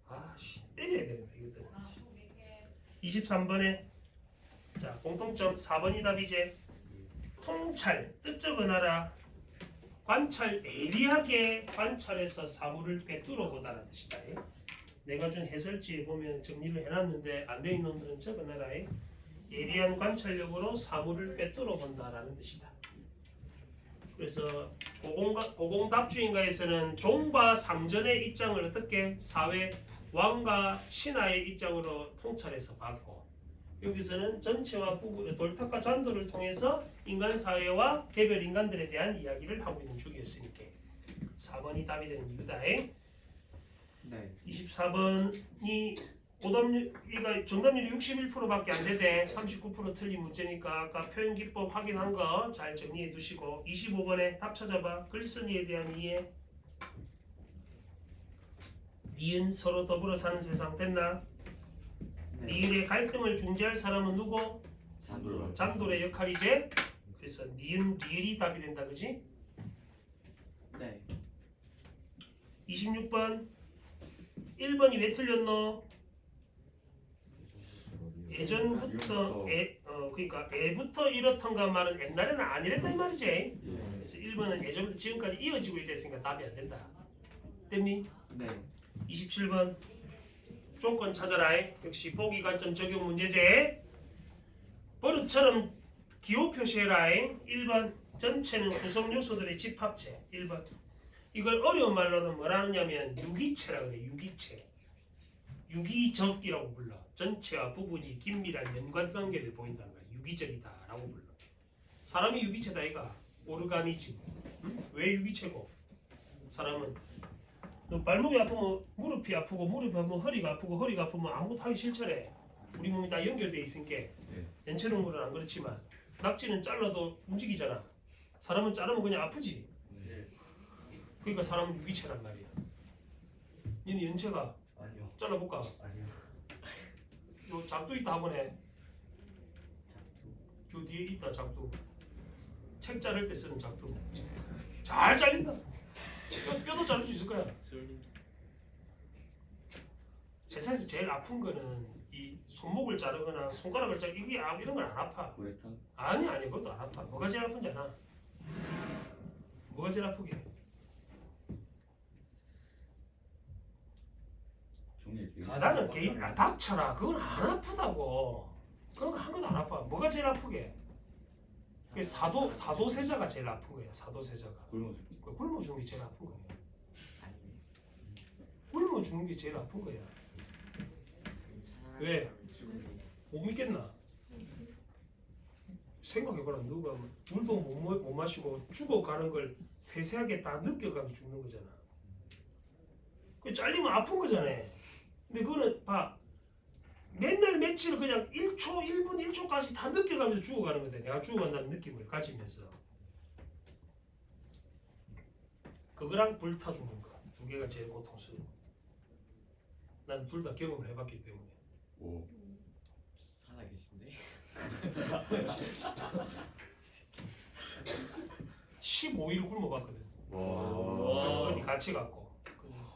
아씨 때려야 되는데 이것들은. 23번에 자 공통점 4번이 답이지. 통찰 뜻적 은하라. 관찰 예리하게 관찰해서 사물을 꿰뚫어 보다라는 뜻이다. 내가 준 해설지에 보면 정리를 해놨는데 안 돼 있는 놈들은 적어놔라. 예리한 관찰력으로 사물을 꿰뚫어 본다라는 뜻이다. 그래서 고공답주인가에서는 종과 상전의 입장을 어떻게 사회 왕과 신하의 입장으로 통찰해서 봤고 여기서는 전체와 부분 돌탑과 잔돌을 통해서 인간 사회와 개별 인간들에 대한 이야기를 하고 있는 중이었으니까 4번이 답이 되는 이유다. 네. 24번이 오답률이가 정답률이 61%밖에 안 되대. 39% 틀린 문제니까 아까 표현 기법 확인한 거 잘 정리해 두시고 25번에 답 찾아봐. 글쓴이에 대한 이해. 니은 서로 더불어 사는 세상 됐나? 네. 니은의 갈등을 중재할 사람은 누구? 장돌. 장돌의 역할이지. 그래서 니은 리을이 답이 된다, 그지? 네. 26번 1번이 왜 틀렸노? 예전부터 그러니까 애부터 이렇던가 말은 옛날에는 아니랬단 말이지. 예. 그래서 1번은 예전부터 지금까지 이어지고 있댔으니까 답이 안 된다. 됐니? 네. 27번 조건 찾아라. 역시 보기 관점 적용 문제제. 버릇처럼 기호 표시해라. 1번 전체는 구성 요소들의 집합체. 1번 이걸 어려운 말로는 뭐라 하느냐면 유기체라 그래. 유기체. 유기적이라고 불러. 전체와 부분이 긴밀한 연관관계를 보인다는 거야. 유기적이다라고 불러. 사람이 유기체다 이가. 오르가니즘. 응? 왜 유기체고? 사람은 너 발목이 아프면 무릎이 아프고 무릎이 아프면 허리가 아프고 허리가 아프면 아무것도 하기 싫잖아. 우리 몸이 다 연결돼 있으니까. 연체동물은 안 그렇지만 낙지는 잘라도 움직이잖아. 사람은 자르면 그냥 아프지. 그러니까 사람은 유기체란 말이야. 얘는 연체가 아니요. 잘라볼까? 아니요. 요 작두 있다 한번 해. 저 뒤에 있다 작두. 책 자를 때 쓰는 작두. 잘 잘린다. 뼈도 자를 수 있을 거야. 세상에서 제일 아픈 거는 이 손목을 자르거나 손가락을 자르 이게 이런 건 안 아파. 구레탄? 아니 그것도 안 아파. 뭐가 제일 아픈지 알아? 뭐가 제일 아프게? 종일 비. 나는 개인 닥쳐라. 그건 안 아프다고. 그런 거 하나도 안 아파. 뭐가 제일 아프게? 그 사도세자가 제일 아픈 거야. 사도세자가. 굶어 그 굶어 죽는 게 제일 아픈 거야. 아니네. 굶어 죽는 게 제일 아픈 거야. 왜? 못 믿겠나? 생각해봐라. 누가 물도 못 마시고 죽어가는 걸 세세하게 다 느껴가면서 죽는 거잖아. 그 잘리면 아픈 거잖아. 근데 그거는 봐. 맨날 며칠 그냥 1초, 1분, 1초까지 다 느껴가면서 죽어가는 건데 내가 죽어간다는 느낌을 가지면서 그거랑 불타 죽는 거 두 개가 제일 고통스러워. 난 둘 다 경험을 해봤기 때문에. 오. 살아계신데. 15일 굶어봤거든. 와. 어디 같이 갔고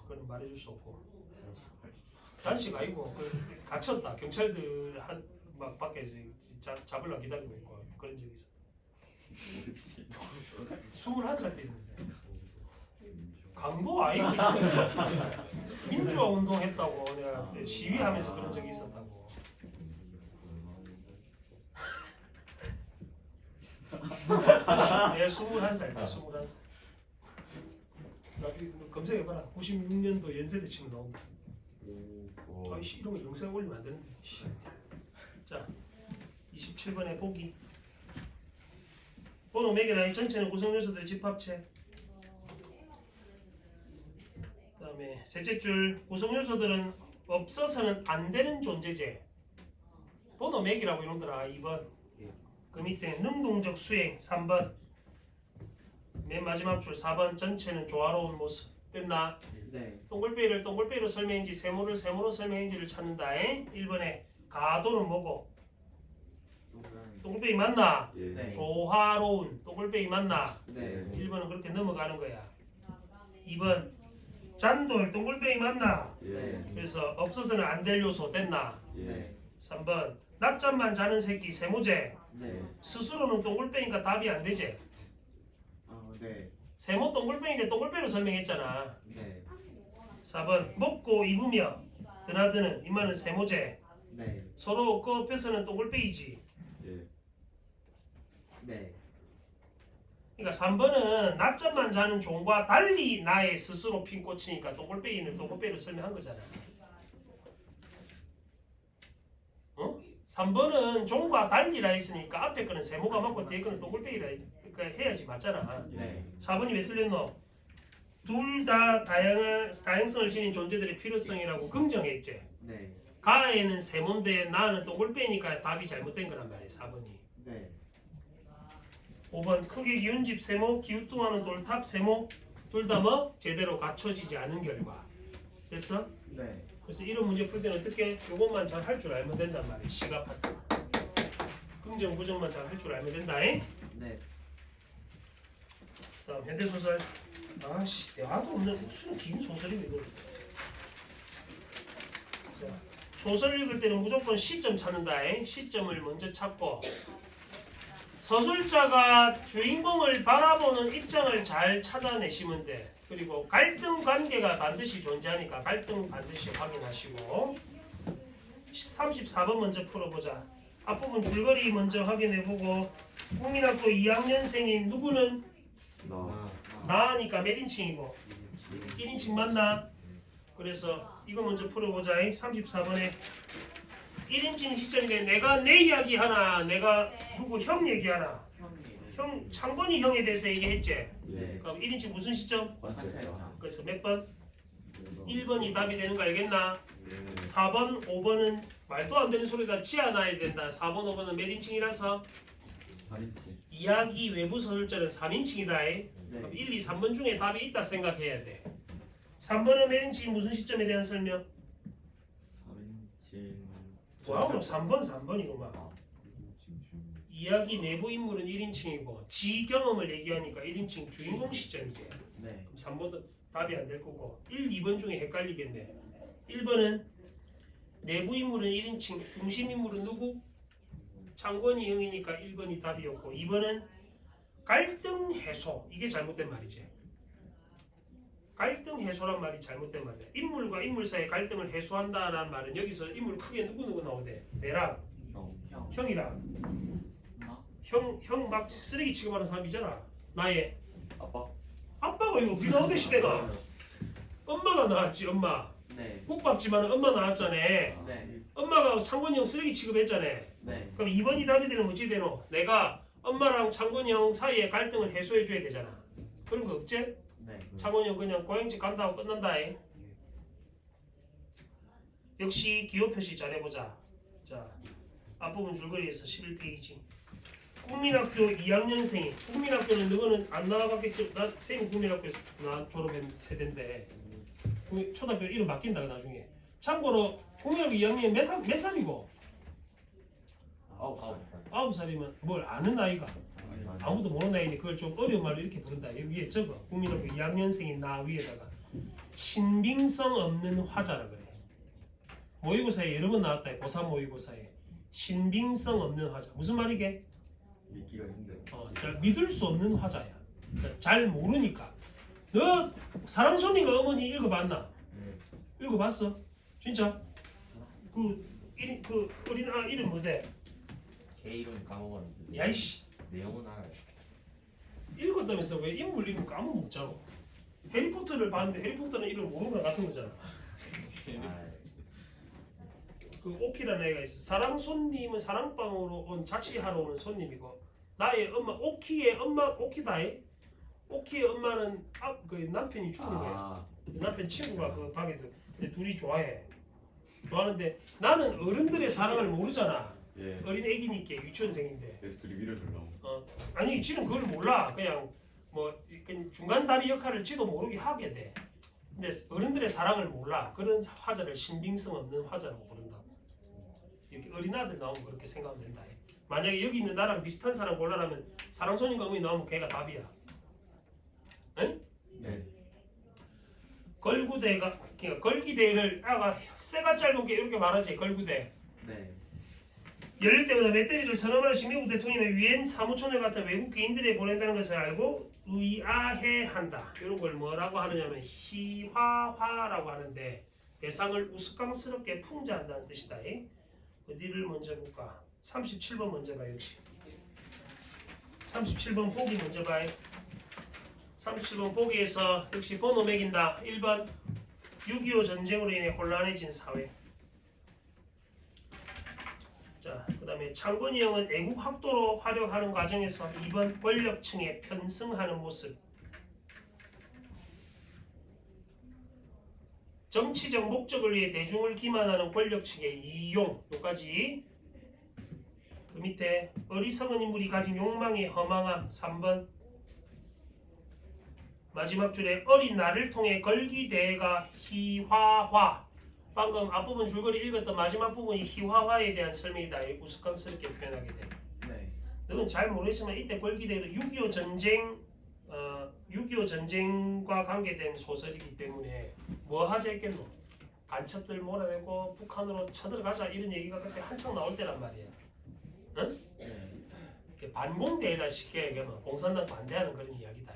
그건 말해줄 수 없고. 단식 아니고 갇혔다. 경찰들 막 밖에 잡으려 기다리고 있고 그런 적이 있어. 21살 때 있는데 강도 아니고 민주화 운동했다고 내가 시위하면서 그런 적이 있었다고. 내가 21살 때 21살. 나중에 검색해봐라. 96년도 연세대 치면 나옵니다. 오. 아이씨 이런 거 영상 올리면 안 되는데. 자 27번에 보기. 번호 매개나 전체는 구성 요소들의 집합체. 그다음에 셋째 줄 구성 요소들은 없어서는 안 되는 존재제. 번호 매기라고 이놈들아. 2번. 그 밑에 능동적 수행 3번. 맨 마지막 줄 4번 전체는 조화로운 모습. 됐나? 네. 동글베이를 동글베이로 설명인지 세모를 세모로 설명인지를 찾는다. 1번에 가도는 뭐고? 동글베이 맞나? 예. 네. 조화로운 동글베이 맞나? 네. 1번은 그렇게 넘어가는 거야. 2번 잔돌 동글베이 맞나? 예. 그래서 없어서는 안 될 요소 됐나? 예. 3번 낮잠만 자는 새끼 세모제. 네. 스스로는 동글베이니까 답이 안 되지. 네. 세모 동글베이인데 동글베이로 설명했잖아. 네. 4번 먹고 입으며 드나드는 이마는 세모제. 네. 서로 그 옆에서는 동글베이지. 예. 네. 그러니까 3번은 낮잠만 자는 종과 달리 나의 스스로 핀 꽃이니까 동글베이는 동글베이로 설명한 거잖아. 어? 3번은 종과 달리라 했으니까 앞에 거는 세모가 맞고 뒤에 거는 동글베이라 해야지 맞잖아. 네. 4번이 왜 틀렸노? 둘 다 다양성을 지닌 존재들의 필요성이라고 긍정했지. 네. 가에는 세모인데 나는 동글빼니까 답이 잘못된 거란 말이에요. 4번이. 네. 5번 크게 기운집 세모, 기우뚱하는 돌탑 세모 둘 다 뭐 제대로 갖춰지지 않은 결과. 됐어? 네. 그래서 이런 문제 풀 때는 어떻게 요것만 잘 할 줄 알면 된단 말이에요. 시가 파트. 긍정 부정만 잘 할 줄 알면 된다잉. 네. 다음 현대소설. 아씨 대화도 없는 무슨 긴 소설이고 이거. 자, 소설 읽을 때는 무조건 시점 찾는다잉. 시점을 먼저 찾고 서술자가 주인공을 바라보는 입장을 잘 찾아내시면 돼. 그리고 갈등 관계가 반드시 존재하니까 갈등 반드시 확인하시고 34번 먼저 풀어보자. 앞부분 줄거리 먼저 확인해보고 국민학교 2학년생인 누구는 나. 나니까 몇 인칭이고 1인칭 맞나? 그래서 이거 먼저 풀어보자. 34번에 1인칭 시점인데 내가 내 이야기 하나 내가 누구 형 얘기하나 형 창건이 형에 대해서 얘기했지? 예. 그럼 1인칭 무슨 시점? 관찰자. 그래서 몇 번? 1번이 답이 되는 거 알겠나? 예. 4번, 5번은 말도 안 되는 소리다 지어놔야 된다. 4번, 5번은 몇 인칭이라서? 8인치. 이야기 외부 서술자는 3인칭이다. 그럼 1, 2, 3번 중에 답이 있다 생각해야 돼. 3번은 몇 인칭 무슨 시점에 대한 설명? 3인치. 뭐야 그럼 3번이구만. 이야기 내부 인물은 1인칭이고 지 경험을 얘기하니까 1인칭 주인공 시점이지. 네. 그럼 3번도 답이 안 될 거고 1, 2번 중에 헷갈리겠네. 1번은 내부 인물은 1인칭 중심 인물은 누구? 창건이 형이니까 1번이 답이었고 2번은 갈등 해소 이게 잘못된 말이지. 갈등 해소란 말이 잘못된 말이야. 인물과 인물 사이의 갈등을 해소한다라는 말은 여기서 인물 크게 누구 나오대? 내랑 형. 형이랑 나? 형 막 쓰레기 취급하는 사람이잖아. 나의 아빠. 아빠가 이거 어디 나오대 시대가. 엄마가 나왔지 엄마. 네. 국밥집하는 엄마 나왔잖아. 네. 엄마가 창건이 형 쓰레기 취급했잖아. 네. 그럼 2번이 답이 되는 뭐지 되노? 내가 엄마랑 창건이 형 사이의 갈등을 해소해 줘야 되잖아. 그런 거 없지? 네. 창건이 형 그냥 고향집 간다고 끝난다. 역시 기호 표시 잘해보자. 자 앞부분 줄거리에서 11페이지. 국민학교 2학년생이 국민학교는 너는 안 나와봤겠지? 나 세임 국민학교에서 나 졸업한 세대인데 초등학교 이름 바뀐다 나중에. 참고로 국민학교 2학년 몇 살이고? 9살. 9살이면 뭘 아는 나이가? 아무도 모르는 나이지. 그걸 좀 어려운 말로 이렇게 부른다. 여기 위에 적어. 국민학교 2학년생인 나 위에다가 신빙성 없는 화자라 그래. 모의고사에 여러 번 나왔다. 고3 모의고사에 신빙성 없는 화자. 무슨 말이게? 믿기가 힘들어. 잘 믿을 수 없는 화자야. 그러니까 잘 모르니까. 너 사랑손이가 어머니 읽어봤나? 읽어봤어? 진짜? 그 어린 아 이름 뭐대? 걔 이름 까먹었는데. 야이씨. 내용은 알아요. 읽었다면서 왜 인물 이름 까먹었잖아. 해리포터를 봤는데 해리포터는 이름 모르는 거 같은 거잖아. 그 오키라는 애가 있어. 사랑 손님은 사랑방으로 온 자취하러 오는 손님이고 나의 엄마 오키의 엄마 오키다이. 오키의 엄마는 그 남편이 죽은 거야. 남편 친구가 그 방에 근데 둘이 좋아해. 좋아하는데 나는 어른들의 사랑을 모르잖아. 예. 어린 애기니까 유치원생인데. 그래서 둘이 밀어주려고. 아니 지는 그걸 몰라. 그냥 뭐 그냥 중간 다리 역할을 지도 모르게 하게 돼. 근데 어른들의 사랑을 몰라. 그런 화자를 신빙성 없는 화자라고 부른다고. 이렇게 어린 아들 나오면 그렇게 생각하면 된다. 만약에 여기 있는 나랑 비슷한 사람 골라라면 사랑손님과 어머니 나오면 걔가 답이야. 응? 네. 걸구대가 그러니까 걸기대를 아가 쇠가 짧은 게 이렇게 말하지. 걸구대. 네. 열릴 때마다 멧돼지를 서너 마리씩 미국 대통령이나 유엔 사무총회 같은 외국 개인들에 보낸다는 것을 알고 의아해한다. 이런 걸 뭐라고 하느냐면 희화화라고 하는데 대상을 우스꽝스럽게 풍자한다는 뜻이다. 어디를 먼저 볼까? 37번 먼저 봐. 역시 37번 보기 먼저 봐. 37번 보기에서 역시 번호 매긴다. 1번 6.25 전쟁으로 인해 혼란해진 사회. 자, 그 다음에 창건이 형은 애국 학도로 활용하는 과정에서 2번 권력층에 편승하는 모습. 정치적 목적을 위해 대중을 기만하는 권력층의 이용. 요까지. 그 밑에 어리석은 인물이 가진 욕망의 허망함 3번. 마지막 줄에 어린 나를 통해 걸기대가 희화화. 방금 앞부분 줄거리 읽었던 마지막 부분이 희화화에 대한 설명이다. 우스꽝스럽게 표현하게 돼. 네. 너는 잘 모르겠지만 이때 걸기대는 6.25 전쟁 6.25 전쟁과 관계된 소설이기 때문에 뭐 하자 했겠노? 간첩들 몰아내고 북한으로 쳐들어가자 이런 얘기가 그때 한창 나올 때란 말이야. 응? 네. 반공대에다 쉽게 얘기하면 공산당 반대하는 그런 이야기다.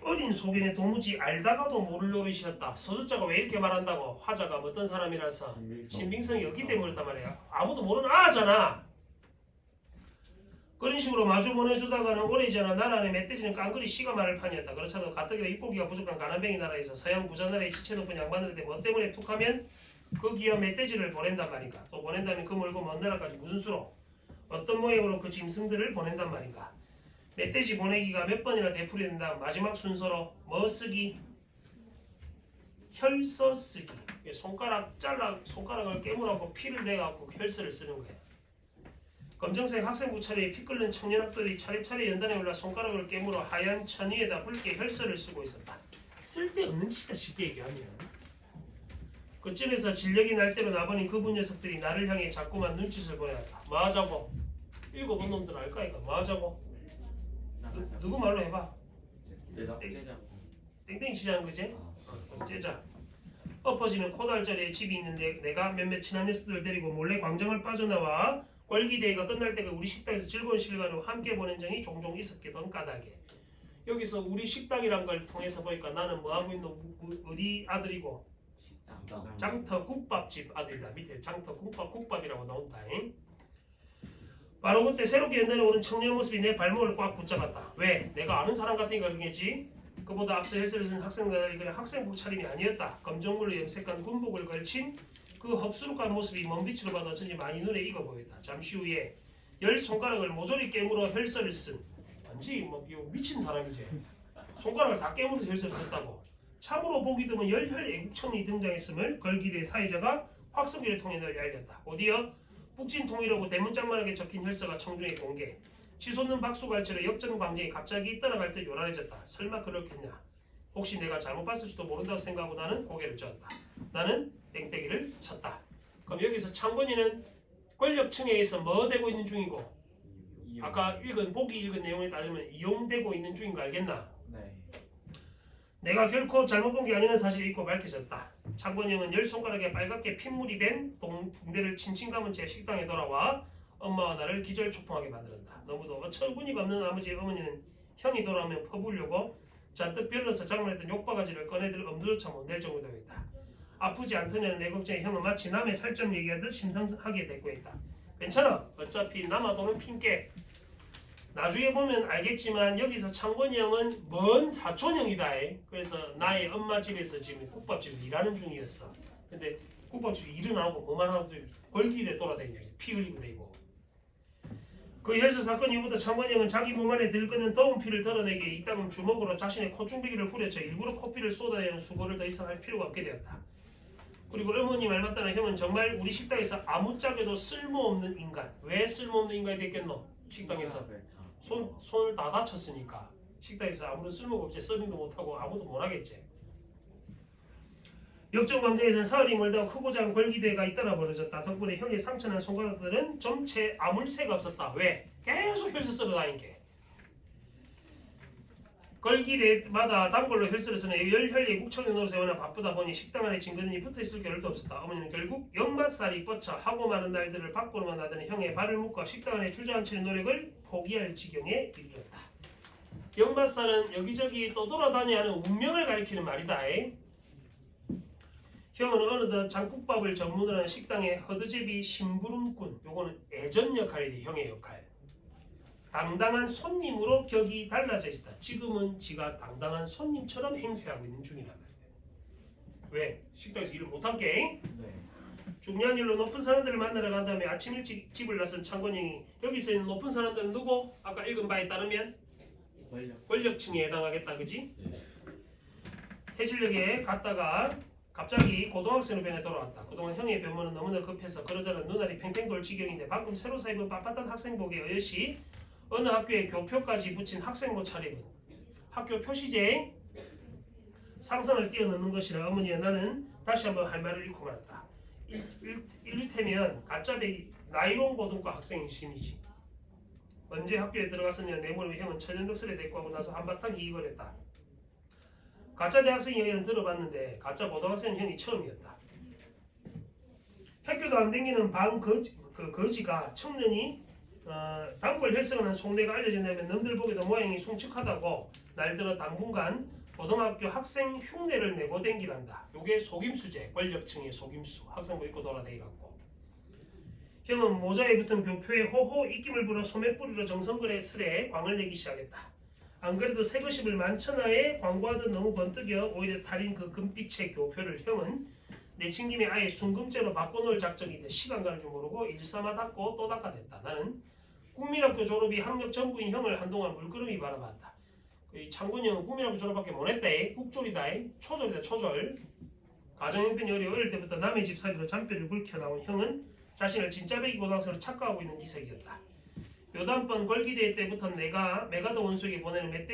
어린 소견에 도무지 알다가도 모를 노릇이었다. 서술자가 왜 이렇게 말한다고? 화자가 어떤 사람이라서 신빙성이 없기 때문에 그렇단 말이야. 아무도 모르는 아잖아. 그런 식으로 마주 보내주다가는 오래전에 나라 안에 멧돼지는 깡그리 씨가 마를 판이었다. 그렇잖아도 가뜩이나 입고기가 부족한 가난뱅이 나라에서 서양 부자 나라의 지체 높은 양반들한테 뭐 때문에 툭하면 그 귀한 멧돼지를 보낸단 말인가. 또 보낸다면 그 멀고 먼 나라까지 무슨 수로 어떤 모양으로 그 짐승들을 보낸단 말인가. 멧돼지 보내기가 몇 번이나 되풀이된다. 마지막 순서로 뭐 쓰기? 혈서 쓰기. 손가락을 깨물어갖고 피를 내갖고 혈서를 쓰는 거야. 검정색 학생부 차례에 피 끓는 청년학들이 차례차례 연단에 올라 손가락을 깨물어 하얀 천 위에다 붉게 혈서를 쓰고 있었다. 쓸데없는 짓이다 쉽게 얘기하면. 그쯤에서 진력이 날 대로 나버린 그분 녀석들이 나를 향해 자꾸만 눈짓을 보내왔다. 뭐 하자고? 읽어본 놈들 알까 이거? 뭐 하자고? 누구 말로 해봐. 제작. 땡땡이 치자는 거지? 째자. 엎어지는 코달자리에 집이 있는데 내가 몇몇 친한 녀석들 데리고 몰래 광장을 빠져나와 월기대회가 끝날 때가 우리 식당에서 즐거운 시간을 함께 보낸 적이 종종 있었겠던 까닭에 여기서 우리 식당이란 걸 통해서 보니까 나는 뭐하고 있노? 어디 아들이고? 식당. 장터 국밥집 아들이다. 밑에 장터 국밥이라고 나온다잉. 바로 그때 새롭게 연단에 오는 청년 모습이 내 발목을 꽉 붙잡았다. 왜? 내가 아는 사람 같으니까 그러겠지. 그보다 앞서 헬스를 쓴 학생들이 그냥 학생복 차림이 아니었다. 검정물로 염색한 군복을 걸친 그 흡수룩한 모습이 먼 빛으로 봐도 어쩐지 많이 눈에 익어 보였다. 잠시 후에 열 손가락을 모조리 깨물어 혈서를 쓴 완전히 뭐 미친 사람이지. 손가락을 다 깨물어서 혈서를 썼다고. 참으로 보기 드문 열혈 애국청이 등장했음을 걸기대 사회자가 확성기를 통해 널리 알렸다. 어디여? 북진통일하고 대문짝만하게 적힌 혈서가 청중에 공개. 치솟는 박수갈채로 역전 광장이 갑자기 떠나갈 듯 요란해졌다. 설마 그렇겠냐? 혹시 내가 잘못 봤을지도 모른다고 생각하고 나는 고개를 저었다. 나는 땡땡이를 쳤다. 그럼 여기서 창건이는 권력층에 의해서 뭐 되고 있는 중이고 아까 보기 읽은 내용에 따르면 이용되고 있는 중인 거 알겠나? 네. 내가 결코 잘못 본 게 아니라는 사실이 있고 밝혀졌다. 창건이 형은 열 손가락에 빨갛게 핏물이 밴 붕대를 칭칭 감은 채 식당에 돌아와 엄마와 나를 기절초풍하게 만들었다. 너무도 어처구니가 없는 아버지의 어머니는 형이 돌아오면 퍼부으려고 잔뜩 별러서 장만했던 욕바가지를 꺼내들 엄두조차 못 낼 정도로 했다. 아프지 않더냐는 내 걱정에 형은 마치 남의 살점 얘기하듯 심상하게 대꾸했다. 괜찮아. 어차피 남아도는 핑계. 나중에 보면 알겠지만 여기서 창건이 형은 먼 사촌 형이다. 그래서 나의 엄마 집에서 지금 국밥집에서 일하는 중이었어. 근데 국밥집에 일은 안 하고 뭐만 하고 걸길에 돌아다니는 중이지. 피 흘리고 다니고. 그 혈서 사건 이후부터 창건이 형은 자기 몸 안에 들끓는 더운 피를 덜어내기 이따금 주먹으로 자신의 콧줄기를 후려쳐 일부러 코피를 쏟아내는 수고를 더 이상 할 필요가 없게 되었다. 그리고 어머니 말 맞다나 형은 정말 우리 식당에서 아무짝에도 쓸모없는 인간. 왜 쓸모없는 인간이 됐겠노? 식당에서 손을 다 다쳤으니까 식당에서 아무런 쓸모가 없지. 서빙도 못하고 아무도 못하겠지. 역전광장에서는 사흘이 멀다 크고 작은 걸기대회가 잇따라 벌어졌다. 덕분에 형의 상처난 손가락들은 점체 아물 새가 없었다. 왜? 계속 혈서 쓰러 다니게. 걸기대마다 단골로 혈서를 쓰는 열혈 애국청년 노릇에 워낙 바쁘다 보니 식당 안에 진근이 붙어있을 겨를도 없었다. 어머니는 결국 역맛살이 뻗쳐 하고 많은 날들을 밖으로만 나더니 형의 발을 묶어 식당 안에 주저앉히는 노력을 포기할 지경에 이르렀다. 역맛살은 여기저기 떠돌아다녀야 하는 운명을 가리키는 말이다. 형은 어느덧 장국밥을 전문으로 하는 식당의 허드제비 심부름꾼. 요거는 애전 역할이지. 형의 역할. 당당한 손님으로 격이 달라져 있다. 지금은 지가 당당한 손님처럼 행세하고 있는 중이란 말이야. 왜? 식당에서 일을 못할게. 네. 중요한 일로 높은 사람들을 만나러 간 다음에 아침 일찍 집을 나선 창건형이 여기서 있는 높은 사람들은 누구? 아까 읽은 바에 따르면 권력층에 해당하겠다. 그지? 해질녘에 갔다가 갑자기 고등학생으로 변해 돌아왔다. 그동안 형의 변모는 너무나 급해서 그러자는 눈알이 팽팽 돌 지경인데 방금 새로 사입은 빳빳한 학생복에 어여시 어느 학교에 교표까지 붙인 학생모 차림은 학교 표시제 상선을 뛰어넘는 것이라 어머니와 나는 다시 한번 할 말을 잃고 말았다. 이를테면 가짜배기 나이론 고등과 학생인 심이지. 언제 학교에 들어갔었냐 내 물음에 형은 천연덕스레 대꾸하고 나서 한바탕 이익을 했다. 가짜 대학생 이야기는 들어봤는데 가짜 고등학생 형이 처음이었다. 학교도 안 댕기는 거지가 청년이 단골 혈성하는 속내가 알려진다면 남들 보기도 모양이 숭측하다고 날들어 당분간 고등학교 학생 흉내를 내고 댕기란다. 요게 속임수제, 권력층의 속임수. 학생부 입고 돌아다니갖고. 형은 모자에 붙은 교표에 호호 입김을 불어 소매 뿌리로 정성거래 슬에 광을 내기 시작했다. 안 그래도 새거십을 만천하에 광고하듯 너무 번뜩여 오히려 탈인 그 금빛의 교표를 형은 내친김에 아예 순금죄로 바꿔놓을 작정인데 시간 가는 줄 모르고 일삼아 닦고 또 닦아냈다. 나는 국민학교 졸업이 학력 전부인 형을 한동안 물끄러미 바라봤다. 이 창곤이 형은 국민학교 졸업밖에 못했대. 국졸이다. 초졸이다. 초졸. 가정형편이 어릴 때부터 남의 집 사기로 잔뼈를 굵혀 나온 형은 자신을 진짜배기 고등학생으로 착각하고 있는 기색이었다. 요단번 걸기대회 때부터 내가 메가드 원수에게 보내는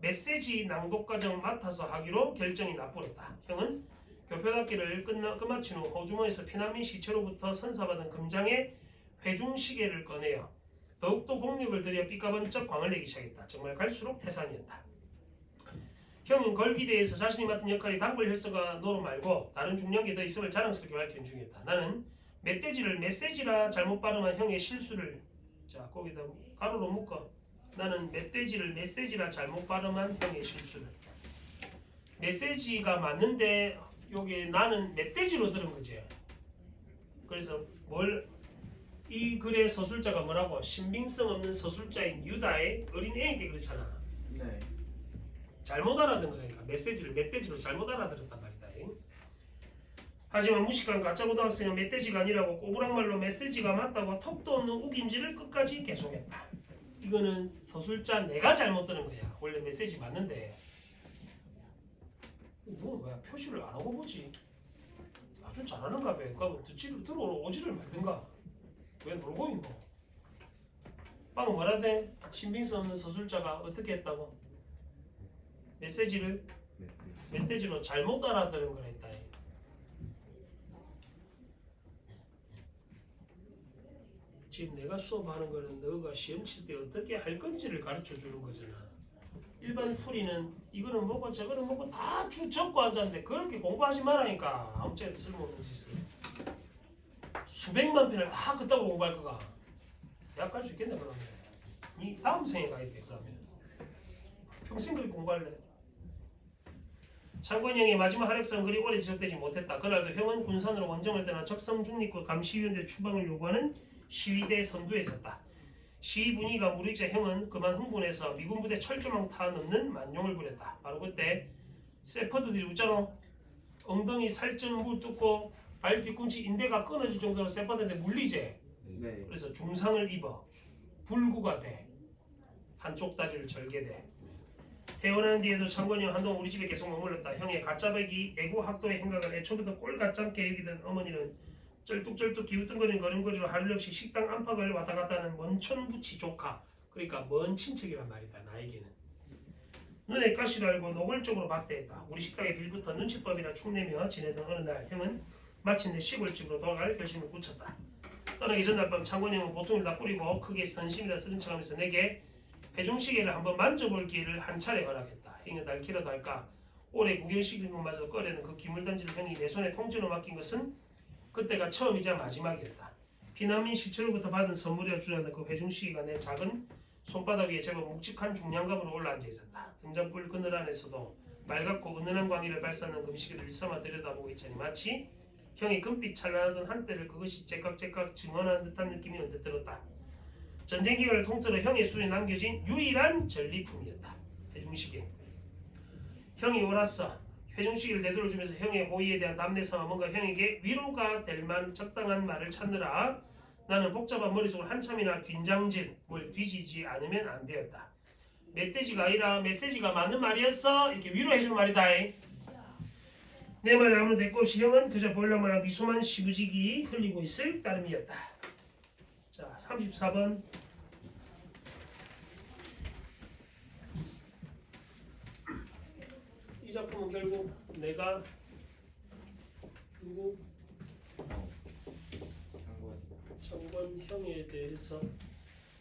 메시지 낭독 과정 맡아서 하기로 결정이 나버렸다. 형은 교표답기를 끝마친 후 호주머니에서 피난민 시체로부터 선사받은 금장의 회중시계를 꺼내어 더욱더 공력을 들여 삐까번쩍 광을 내기 시작했다. 정말 갈수록 태산이었다. 형은 걸기대에서 자신이 맡은 역할이 단골 혈서가 노로 말고 다른 중요한 게 더 있음을 자랑스럽게 밝힌 중이었다. 나는 멧돼지를 메시지라 잘못 발음한 형의 실수를 자 거기다 가로로 묶어. 나는 멧돼지를 메시지라 잘못 발음한 형의 실수를. 메시지가 맞는데 요게 나는 멧돼지로 들은 거지. 그래서 이 글의 서술자가 뭐라고? 신빙성 없는 서술자인 유다의 어린 애에게 그렇잖아. 네. 잘못 알아듣은 거니까 메시지를 멧돼지로 잘못 알아들었단 말이다. 하지만 무식한 가짜 고등학생은 멧돼지가 아니라고 꼬부랑말로 메시지가 맞다고 턱도 없는 우김질을 끝까지 계속했다. 이거는 서술자 내가 잘못 들은 거야. 원래 메시지 맞는데 너 뭐야 표시를 안 하고 보지? 아주 잘하는가 봐. 그러면 들어오지를 말든가. 왜 놀고 있노? 방금 뭐라대? 신빙성 없는 서술자가 어떻게 했다고? 메시지를 멧돼지로 잘못 알아들은 거랬다. 지금 내가 수업하는 거는 너가 시험 칠 때 어떻게 할 건지를 가르쳐 주는 거잖아. 일반 풀이는 이거는 뭐고 저거는 뭐고 다 적고 앉았는데 그렇게 공부하지 말라니까. 아무짝에도 쓸모없는 짓을. 수백만 편을 다 그따고 공부할 거가. 대학 갈 수 있겠네 그러면. 이 다음 생에 가야겠다 그러면. 평생 그렇게 공부할래. 창곤이 형의 마지막 하력사는 그리 오래 지속되지 못했다. 그날도 형은 군산으로 원정을 떠나 적성중립과 감시위원회 추방을 요구하는 시위대 선두에 섰다. 시위 분위기가 무르익자 형은 그만 흥분해서 미군 부대 철조망 타 넘는 만용을 부렸다. 바로 그때 세퍼드들이 웃잖아. 엉덩이 살점 물 뜯고 발 뒤꿈치 인대가 끊어질 정도로 세퍼드한테 물리제. 네. 그래서 중상을 입어 불구가 돼. 한쪽 다리를 절개돼. 퇴원하는 뒤에도 창건이 형 한동안 우리 집에 계속 머물렀다. 형의 가짜배기 애고 학도의 행각을 애초부터 꼴같잖게 여기던 어머니는 쩔뚝쩔뚝 기우뚱거리는 걸음걸이로 하루 없이 식당 안팎을 왔다 갔다 하는 먼촌부치 조카. 그러니까 먼 친척이란 말이다. 나에게는. 눈에 가시를 알고 노골적으로 박대했다. 우리 식당에 빌부터 눈치법이나 축내며 지내던 어느 날 형은 마침내 시골집으로 돌아갈 결심을 굳혔다. 떠나기 전날 밤 창건이 형은 보통을 다 뿌리고 크게 선심이라 쓰는 척하면서 내게 회중시계를 한번 만져볼 기회를 한 차례 허락했다. 형이 날 길어도 할까? 올해 구경시키는 것마저 꺼내는 그 기물단지를 형이 내 손에 통째로 맡긴 것은 그때가 처음이자 마지막이었다. 피난민 시체로부터 받은 선물이라 주장한 그 회중시계가 내 작은 손바닥 위에 제법 묵직한 중량감으로 올라앉아 있었다. 등잔불 그늘 안에서도 맑고 은은한 광기를 발산하는 금시계를 일삼아 들여다보고 있자니 마치 형이 금빛 찬란하던 한때를 그것이 째깍째깍 증언하는 듯한 느낌이 언뜻 들었다. 전쟁 기간을 통틀어 형의 수에 남겨진 유일한 전리품이었다. 회중시계. 형이 옳았어. 회중시계를 되돌려주면서 형의 호의에 대한 담내삼아 뭔가 형에게 위로가 될 만 적당한 말을 찾느라 나는 복잡한 머릿속을 한참이나 뒷장질 뭘 뒤지지 않으면 안 되었다. 멧돼지가 아니라 메시지가 맞는 말이었어. 이렇게 위로해주는 말이다. 내 말에 아무런 대가 없이 형은 그저 보일러만한 미소만 시부지기 흘리고 있을 따름이었다. 자, 34번. 이 작품은 결국 내가 누구 장관형에 대해서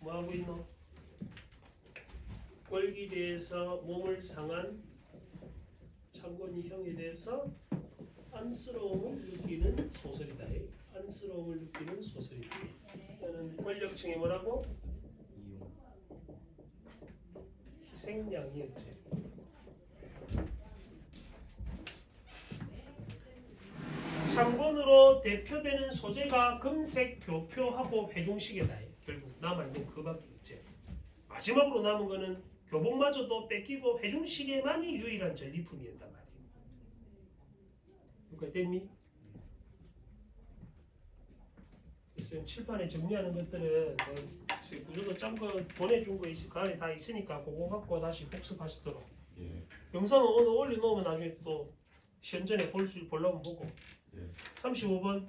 뭐 하고 있노? 꼴기대에서 몸을 상한 장관형에 대해서 안쓰러움을 느끼는 소설이다. 안쓰러움을 느끼는 소설이다. 이거는 권력층에 뭐라고? 희생양이었지. 창본으로 대표되는 소재가 금색 교표하고 회중시계다. 결국 남아있는 그밖에 없지. 마지막으로 남은 거는 교복마저도 뺏기고 회중시계만이 유일한 전리품이었단 말이야. 여기까지 됐니? 글쎄 칠판에 정리하는 것들은 구조도 짠 거 보내준 거 있을 거 안에 다 있으니까 그거 갖고 다시 복습하시도록. 예. 영상은 오늘 올려놓으면 나중에 또 시험 전에 보려면 보고. 예. 35번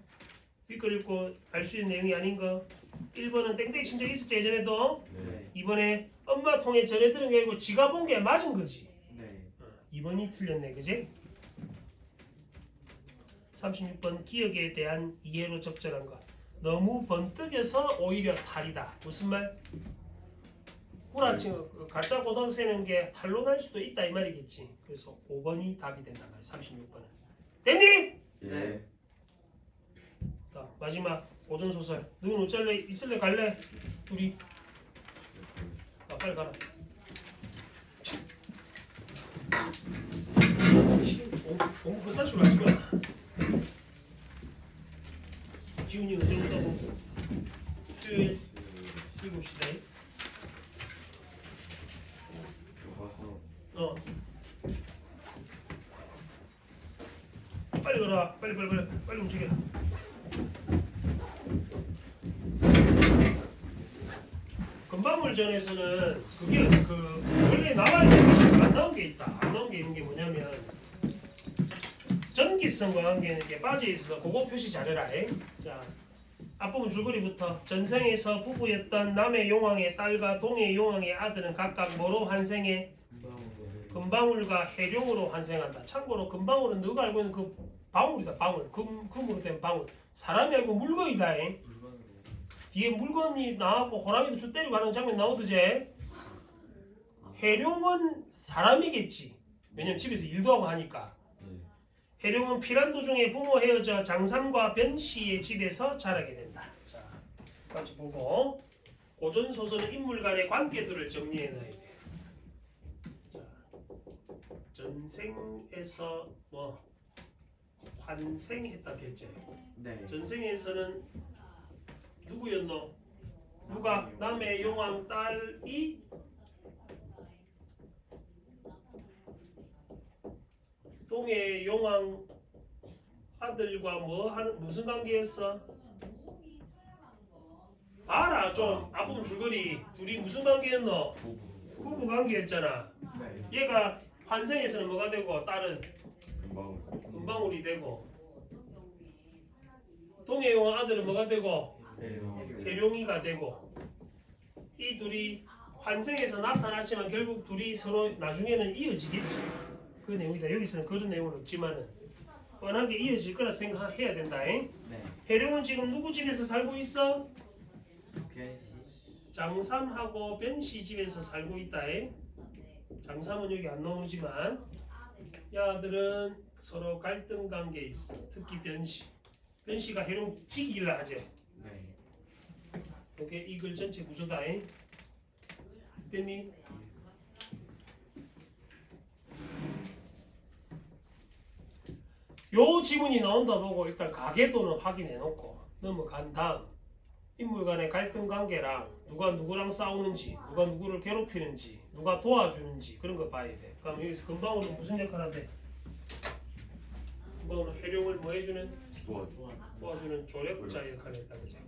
윗글 읽고 알 수 있는 내용이 아닌 거. 1번은 땡땡이 친 적 있었지 예전에도. 네. 이번에 엄마 통에 전해 들은 게 아니고 지가 본 게 맞은 거지. 네. 2번이 틀렸네, 그지? 36번 기억에 대한 이해로 적절한 것. 너무 번뜩여서 오히려 탈이다. 무슨 말? 구라친 가짜 고등학생인 게 탈로 날 수도 있다 이 말이겠지. 그래서 5번이 답이 된단 말이야. 36번은. 됐니? 예. 자, 마지막 고전 소설. 누군 어쩔래? 있을래? 갈래? 둘이. 빨리 가라. 공부 그딴 식으로 하지 마. 지훈이 언제 온다고? 수요일 7시대. 와서 빨리 가라. 빨리 움직여. 금방울전에서는 그게 원래 나와야 되는데 안 나온 게 있다. 안 나온 게 있는 게 뭐냐면 전기성과 관계는 게 빠져 있어서 그거 표시 잘해라. 자, 앞부분 줄거리부터 전생에서 부부였던 남의 용왕의 딸과 동의 용왕의 아들은 각각 뭐로 환생해? 금방울과 해룡으로 환생한다. 참고로 금방울은 너가 알고 있는 그 방울이다. 방울. 금으로 된 방울. 사람이 아니고 물건이다. 뒤에 물건이 나왔고 호랑이도 주 때리고 하는 장면 나오듯이. 해룡은 사람이겠지. 왜냐면 집에서 일도 하고 하니까. 해룡은 피란 도중에 부모 헤어져 장삼과 변씨의 집에서 자라게 된다. 자, 같이 보고 고전 소설은 인물 간의 관계들을 정리해놔야 돼. 자, 전생에서 뭐 환생했다 했지. 네. 전생에서는 누구였노? 누가 남의 용왕 딸이 동해 용왕 아들과 뭐 하는 무슨 관계였어? 알아 좀 앞부분 줄거리. 둘이 무슨 관계였노? 부부 관계였잖아. 네. 얘가 환생에서는 뭐가 되고 딸은 금방 금방울이 되고 동해 용왕 아들은 뭐가 되고 해룡이가 되고 이 둘이 환생에서 나타났지만 결국 둘이 서로 나중에는 이어지겠지. 그 내용이다. 여기서는 그런 내용은 없지만은 뻔하게 이어질 거라 생각해야 된다. 네. 해룡은 지금 누구 집에서 살고 있어? 변씨. 장삼하고 변씨 집에서 살고 있다. 장삼은 여기 안 나오지만 이 아들은 서로 갈등 관계에 있어. 특히 변씨. 변씨가 해룡 지기를 하지. 네. 이게 이 글 전체 구조다. 됐니? 요 지문이 나온다 보고 일단 가계도는 확인해 놓고 넘어간 다음 인물 간의 갈등 관계랑 누가 누구랑 싸우는지, 누가 누구를 괴롭히는지, 누가 도와주는지 그런 거 봐야 돼. 그럼 여기서 금방울은 무슨 역할 하대? 금방울은 해룡을 뭐 해주는? 도와주는 조력자 역할을 했다. 그죠?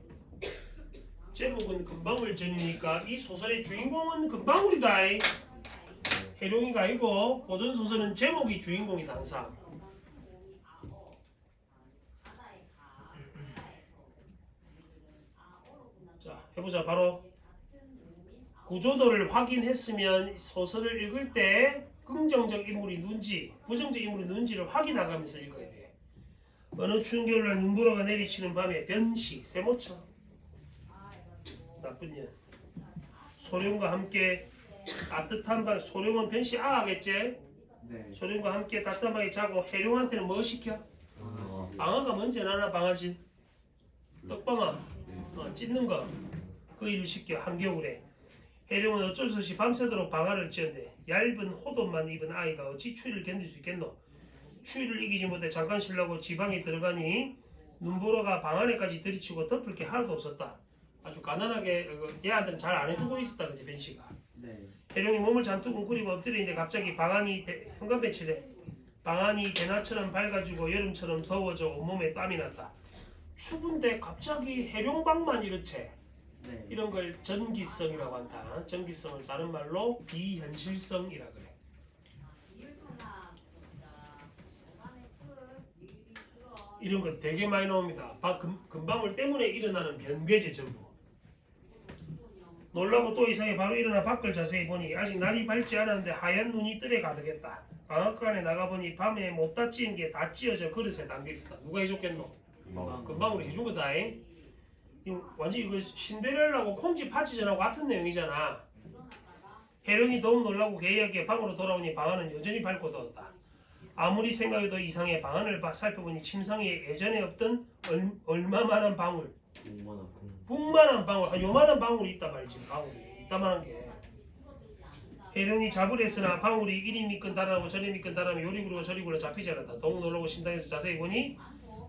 제목은 금방울전이니까 이 소설의 주인공은 금방울이다. 해룡이가 아니고 고전 소설은 제목이 주인공이다 항상. 해보자. 바로 구조도를 확인했으면 소설을 읽을 때 긍정적 인물이 누군지 부정적 인물이 누군지를 확인하면서 읽어야 돼. 어느 추운 겨울날 눈보라가 내리치는 밤에 변시 세모쳐 나쁜 년 소룡과 함께 따뜻한 방 소룡은 변시 아하겠지? 네. 소룡과 함께 따뜻한 방에 자고 해룡한테는 뭐 시켜? 방아가 뭔지 아나 방아진 떡방아 찢는 거 그 일을 시켜 한겨울에 해룡은 어쩔 수 없이 밤새도록 방아를 찧었는데 얇은 호옷만 입은 아이가 어찌 추위를 견딜 수 있겠노? 추위를 이기지 못해 잠깐 쉬려고 지방에 들어가니 눈보라가 방 안에까지 들이치고 덮을 게 하나도 없었다. 아주 가난하게 얘한테는 잘 안 해주고 있었다 그지 변씨가. 네. 해룡이 몸을 잔뜩 웅크리고 엎드리는데 갑자기 방안이 현관배치래. 방안이 대낮처럼 밝아지고 여름처럼 더워져 온몸에 땀이 났다. 추운데 갑자기 해룡방만 이렇지. 네. 이런 걸 전기성이라고 한다. 전기성을 다른 말로 비현실성이라 그래. 이런 거 되게 많이 나옵니다. 금방울 때문에 일어나는 변괴제 전부. 놀라고 또 이상해 바로 일어나 밖을 자세히 보니 아직 날이 밝지 않았는데 하얀 눈이 뜰에 가득했다. 방앗간에 나가보니 밤에 못다 찌은 게 다 찌어져 그릇에 담겨있었다. 누가 해줬겠노? 금방울이 해준 거다잉. 이거 완전 이거 신데렐라고 콩쥐 파치전하고 같은 내용이잖아. 해룡이 더욱 놀라고 개의하게 방으로 돌아오니 방안은 여전히 밝고 더웠다. 아무리 생각해도 이상해. 방안을 살펴보니 침상 위에 예전에 없던 얼마만한 방울, 북만한 방울, 한 요만한 방울이 있단 말이지. 방울이 이따만한 게. 해룡이 잡으려 했으나 방울이 이리 미끈 달아나고 저리 미끈 달아나면 요리 구르고 저리 굴러 잡히지 않았다. 더욱 놀라고 신당에서 자세히 보니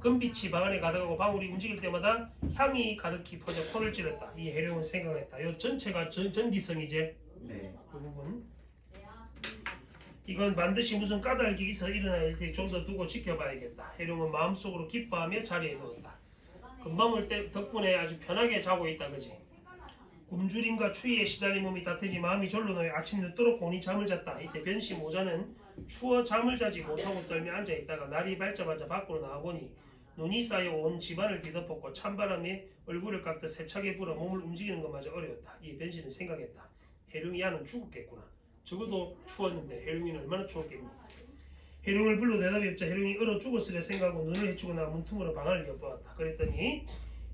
금빛이 방 안에 가득하고 방울이 움직일 때마다 향이 가득히 퍼져 코를 찔렀다. 이 해룡은 생각했다. 이 전체가 전기성이지. 네. 그 부분. 이건 반드시 무슨 까닭이 있어 일어날 때 좀 더 두고 지켜봐야겠다. 해룡은 마음속으로 기뻐하며 자리에 누웠다. 금방울 덕분에 아주 편하게 자고 있다 그지. 굶주림과 추위에 시달린 몸이 따뜻해지 마음이 절로 놓여 아침 늦도록 곤히 잠을 잤다. 이때 변씨 모자는 추워 잠을 자지 못하고 떨며 앉아있다가 날이 밝자마자 밖으로 나와보니 눈이 쌓여 온 집안을 뒤덮었고 찬바람에 얼굴을 깎듯 세차게 불어 몸을 움직이는 것마저 어려웠다. 이 변씨는 생각했다. 해룡이 야는 죽었겠구나. 적어도 추웠는데 해룡이는 얼마나 추웠겠니. 해룡을 불러 대답이 없자 해룡이 얼어 죽었으려 생각하고 눈을 헤치고 나 문틈으로 방안을 엿보았다. 그랬더니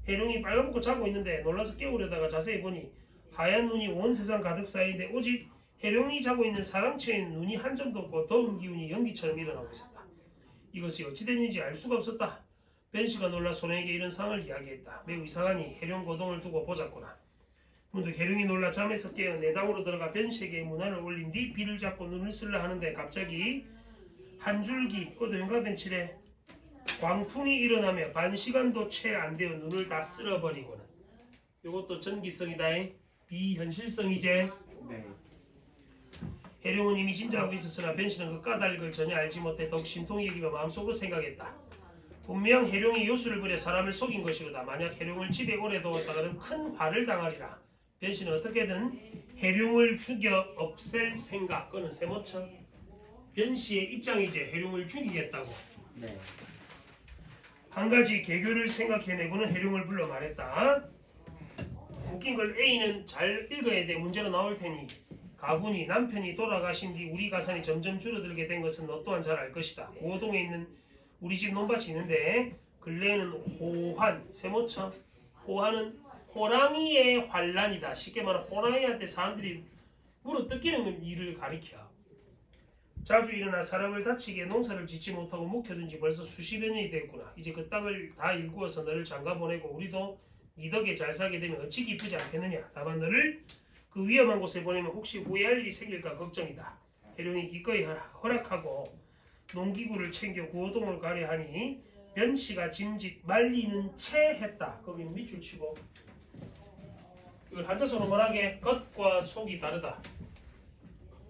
해룡이 빨가벗고 자고 있는데 놀라서 깨우려다가 자세히 보니 하얀 눈이 온 세상 가득 쌓이는데 오직 해룡이 자고 있는 사랑처에는 눈이 한 점도 없고 더운 기운이 연기처럼 일어나고 있었다. 이것이 어찌됐는지 알 수가 없었다. 변씨가 놀라 소령에게 이런 상을 이야기했다. 매우 이상하니 해룡 고동을 두고 보자꾸나. 문득 해룡이 놀라 잠에서 깨어 내당으로 들어가 변씨에게 문안을 올린 뒤 비를 잡고 눈을 쓸라 하는데 갑자기 한 줄기 어두운가 벤치래 광풍이 일어나며 반시간도 채 안 되어 눈을 다 쓸어버리고는. 이것도 전기성이다. 비현실성이지. 네. 해룡은 이미 짐작하고 있었으나 변씨는 그 까닭을 전혀 알지 못해 더욱 심통이 여기며 마음속으로 생각했다. 분명 해룡이 요술을 부려 사람을 속인 것이로다. 만약 해룡을 집에 오래 두었다가는 큰 화를 당하리라. 변씨는 어떻게든 해룡을 죽여 없앨 생각. 그는 세모쳐. 변씨의 입장이지. 해룡을 죽이겠다고. 네. 한 가지 개교를 생각해내고는 해룡을 불러 말했다. 웃긴 걸 A는 잘 읽어야 돼. 문제로 나올 테니. 가군이 남편이 돌아가신 뒤 우리 가산이 점점 줄어들게 된 것은 너 또한 잘 알 것이다. 고동에 있는 우리 집 논밭이 있는데 근래에는 호환, 세모쳐. 호환은 호랑이의 환란이다. 쉽게 말하면 호랑이한테 사람들이 물어뜯기는 일을 가리켜. 자주 일어나 사람을 다치게 농사를 짓지 못하고 묵혀둔 지 벌써 수십여 년이 됐구나. 이제 그 땅을 다 일구어서 너를 장가보내고 우리도 네 덕에 잘 살게 되면 어찌 기쁘지 않겠느냐. 다만 너를 그 위험한 곳에 보내면 혹시 후회할 일이 생길까 걱정이다. 해룡이 기꺼이 허락하고 농기구를 챙겨 구호동을 가려 하니 변씨가 짐짓 말리는 채 했다. 거기는 밑줄 치고 이걸 한자서로 말하게 겉과 속이 다르다.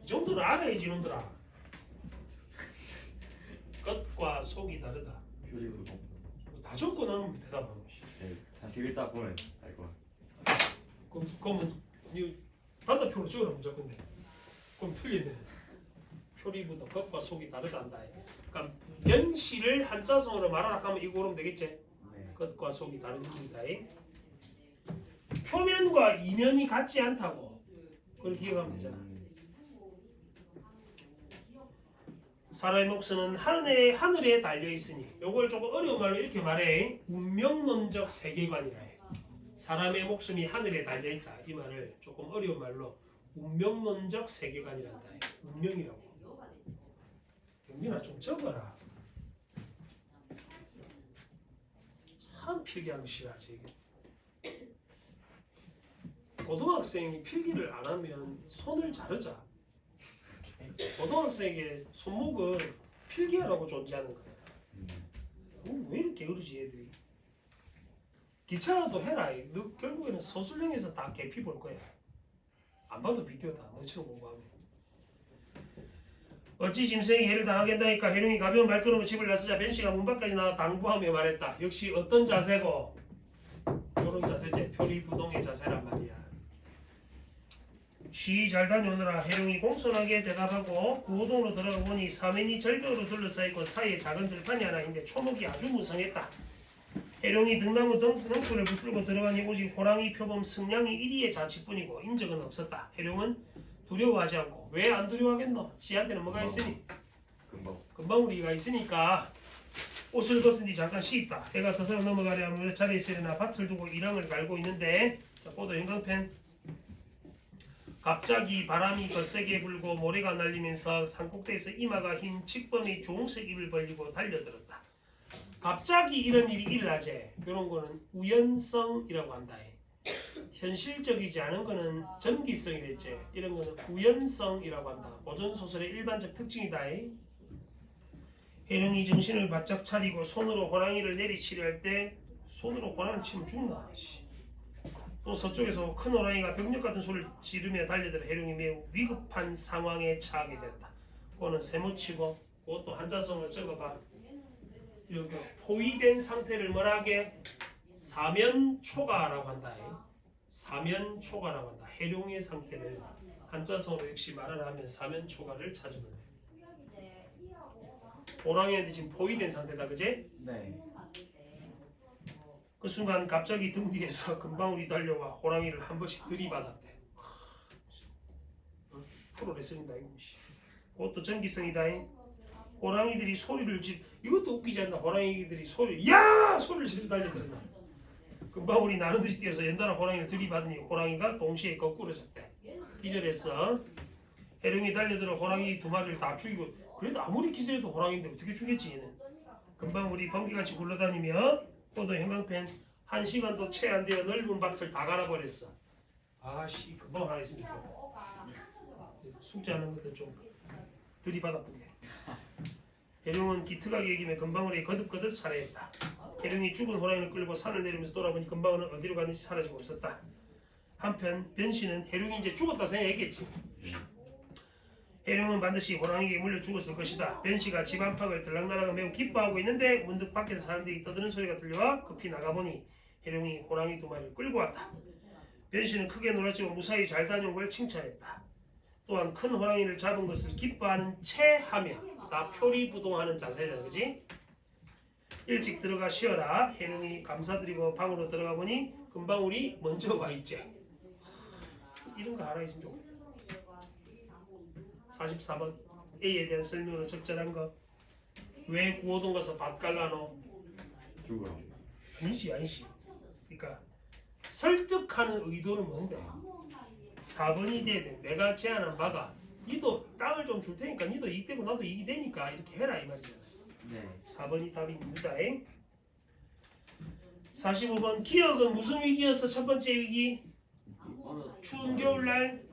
이 정도는 알아야지 이놈들아. 겉과 속이 다르다. 표리 구동. 다 적고 나면 대답하는 것이. 네. 다시 읽다 보면 알 거야. 그러면 이 단답표로 적으라 무조건데. 그럼 틀리네. 표리부터 겉과 속이 다르단다. 그러니까 변씨를 한자성으로 말하라 하면 이거 그러면 되겠지. 네. 겉과 속이 다른 일이다. 표면과 이면이 같지 않다고. 그걸 기억하면 되잖아. 사람의 몫은 하늘에 달려 있으니 요걸 조금 어려운 말로 이렇게 말해. 운명론적 세계관이라 해. 사람의 목숨이 하늘에 달려 있다. 이 말을 조금 어려운 말로 운명론적 세계관이란다. 해. 운명이라고. 영민아 좀 적어라. 참 필기하는 거 싫어하지. 고등학생이 필기를 안 하면 손을 자르자. 고등학생에게 손목은 필기하라고 존재하는 거야. 왜 이렇게 게으르지 애들이? 기차라도 해라. 너 결국에는 서술형에서 다 개피 볼 거야. 안 봐도 비디오다. 너처럼 공부하면. 어찌 짐승이 해를 당하겠나이까. 해룡이 가벼운 발걸음으로 집을 나서자 변씨가 문 밖까지 나와 당부하며 말했다. 역시 어떤 자세고? 요런 자세지. 표리부동의 자세란 말이야. 쉬 잘 다녀오너라. 해룡이 공손하게 대답하고 구호동으로 들어가 보니 사면이 절벽으로 둘러싸있고 사이에 작은 들판이 하나 있는데 초목이 아주 무성했다. 해룡이 등나무 덩굴을 붙들고 들어가니 오직 호랑이 표범 승냥이 1위의 자치뿐이고 인적은 없었다. 해룡은 두려워하지 않고 왜 안 두려워하겠노? 지한테는 뭐가 있으니? 금방울이가 있으니까 옷을 벗은 뒤 잠깐 쉬있다. 해가 서서히 넘어가려 하면 자리에 있으려나 밭을 두고 일항을 갈고 있는데 자, 보도 형광펜. 갑자기 바람이 거세게 불고 모래가 날리면서 산꼭대기에서 이마가 흰 칡범이 주홍색 입을 벌리고 달려들었다. 갑자기 이런 일이 일어나지. 이런 거는 우연성이라고 한다. 현실적이지 않은 거는 전기성이랬지. 이런 거는 우연성이라고 한다. 고전 소설의 일반적 특징이다. 해룡이 정신을 바짝 차리고 손으로 호랑이를 내리치려 할 때 손으로 호랑이를 치면 죽나. 또 서쪽에서 큰 호랑이가 병력 같은 소리를 지르며 달려들어 해룡이 매우 위급한 상황에 처하게 되었다. 그거는 세모치고 그것도 한자성을 적어봐. 이렇게 포위된 상태를 뭐라게? 사면초가라고 한다. 사면초가라고 한다. 해룡의 상태를 한자성으로 역시 말을 하면 사면초가를 찾으면 돼. 호랑이한테 지금 포위된 상태다. 그제? 네. 그 순간 갑자기 등 뒤에서 금방울이 달려와 호랑이를 한 번씩 들이받았대. 프로레슬링다 이거. 그것도 전기성이다. 호랑이들이 소리를 이것도 웃기지 않나? 호랑이들이 소리를 지르면서 달려들었나? 금방울이 나는 듯이 뛰어서 연달아 호랑이를 들이받으니 호랑이가 동시에 거꾸러졌대. 기절했어. 해룡이 달려들어 호랑이 두 마리를 다 죽이고 그래도 아무리 기절해도 호랑이인데 어떻게 죽였지 얘는? 금방울이 번개같이 굴러다니며 포도 형광펜 1시간도 채 안 되어 넓은 밭을 다 갈아버렸어. 아씨 금방 하나 있으면 좋겠다. 숙제하는 것들 좀 들이받아 보게. 해룡은 기특하게 여기며 금방울이 거듭거듭 살해했다. 해룡이 죽은 호랑이를 끌고 산을 내리면서 돌아보니 금방울은 어디로 갔는지 사라지고 없었다. 한편 변씨는 해룡이 이제 죽었다 생각했겠지. 해룡은 반드시 호랑이에게 물려 죽었을 것이다. 변씨가 집 안팎을 들락날락하며 매우 기뻐하고 있는데 문득 밖에서 사람들이 떠드는 소리가 들려와 급히 나가보니 해룡이 호랑이 두 마리를 끌고 왔다. 변씨는 크게 놀랐지만 무사히 잘 다녀온 걸 칭찬했다. 또한 큰 호랑이를 잡은 것을 기뻐하는 채 하며 다 표리부동하는 자세잖아. 그지? 일찍 들어가 쉬어라. 해룡이 감사드리고 방으로 들어가 보니 금방울이 먼저 와 있지. 이런 거 알아 있으면 좋겠다. 44번 A에 대한 설명으로 적절한 거. 왜 구호동 가서 밭 갈라노? 죽으라. 아니지. 그러니까 설득하는 의도는 뭔데? 4번이 돼야 돼. 내가 제안한 바가 니도 땅을 좀 줄 테니까 니도 이익 되고 나도 이익이 되니까 이렇게 해라 이 말이잖아. 네. 4번이 답입니다. 45번 기억은 무슨 위기였어? 첫 번째 위기 추운 겨울날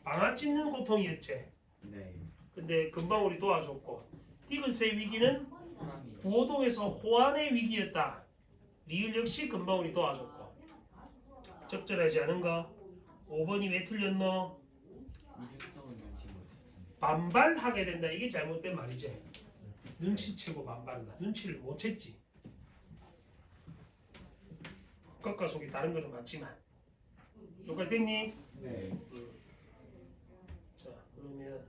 방아 찢는 고통이었지. 네. 근데 금방울이 도와줬고 디귿의 위기는 구호동에서 호환의 위기였다. 리을 역시 금방울이 도와줬고. 적절하지 않은 거 5번이 왜 틀렸노? 미중성은 눈치 못 챘습니다. 반발하게 된다. 이게 잘못된 말이지. 눈치채고 반발한다. 눈치를 못 챘지. 겉과 속이 다른 거는 맞지만 여기까지 됐니? 네. 자 그러면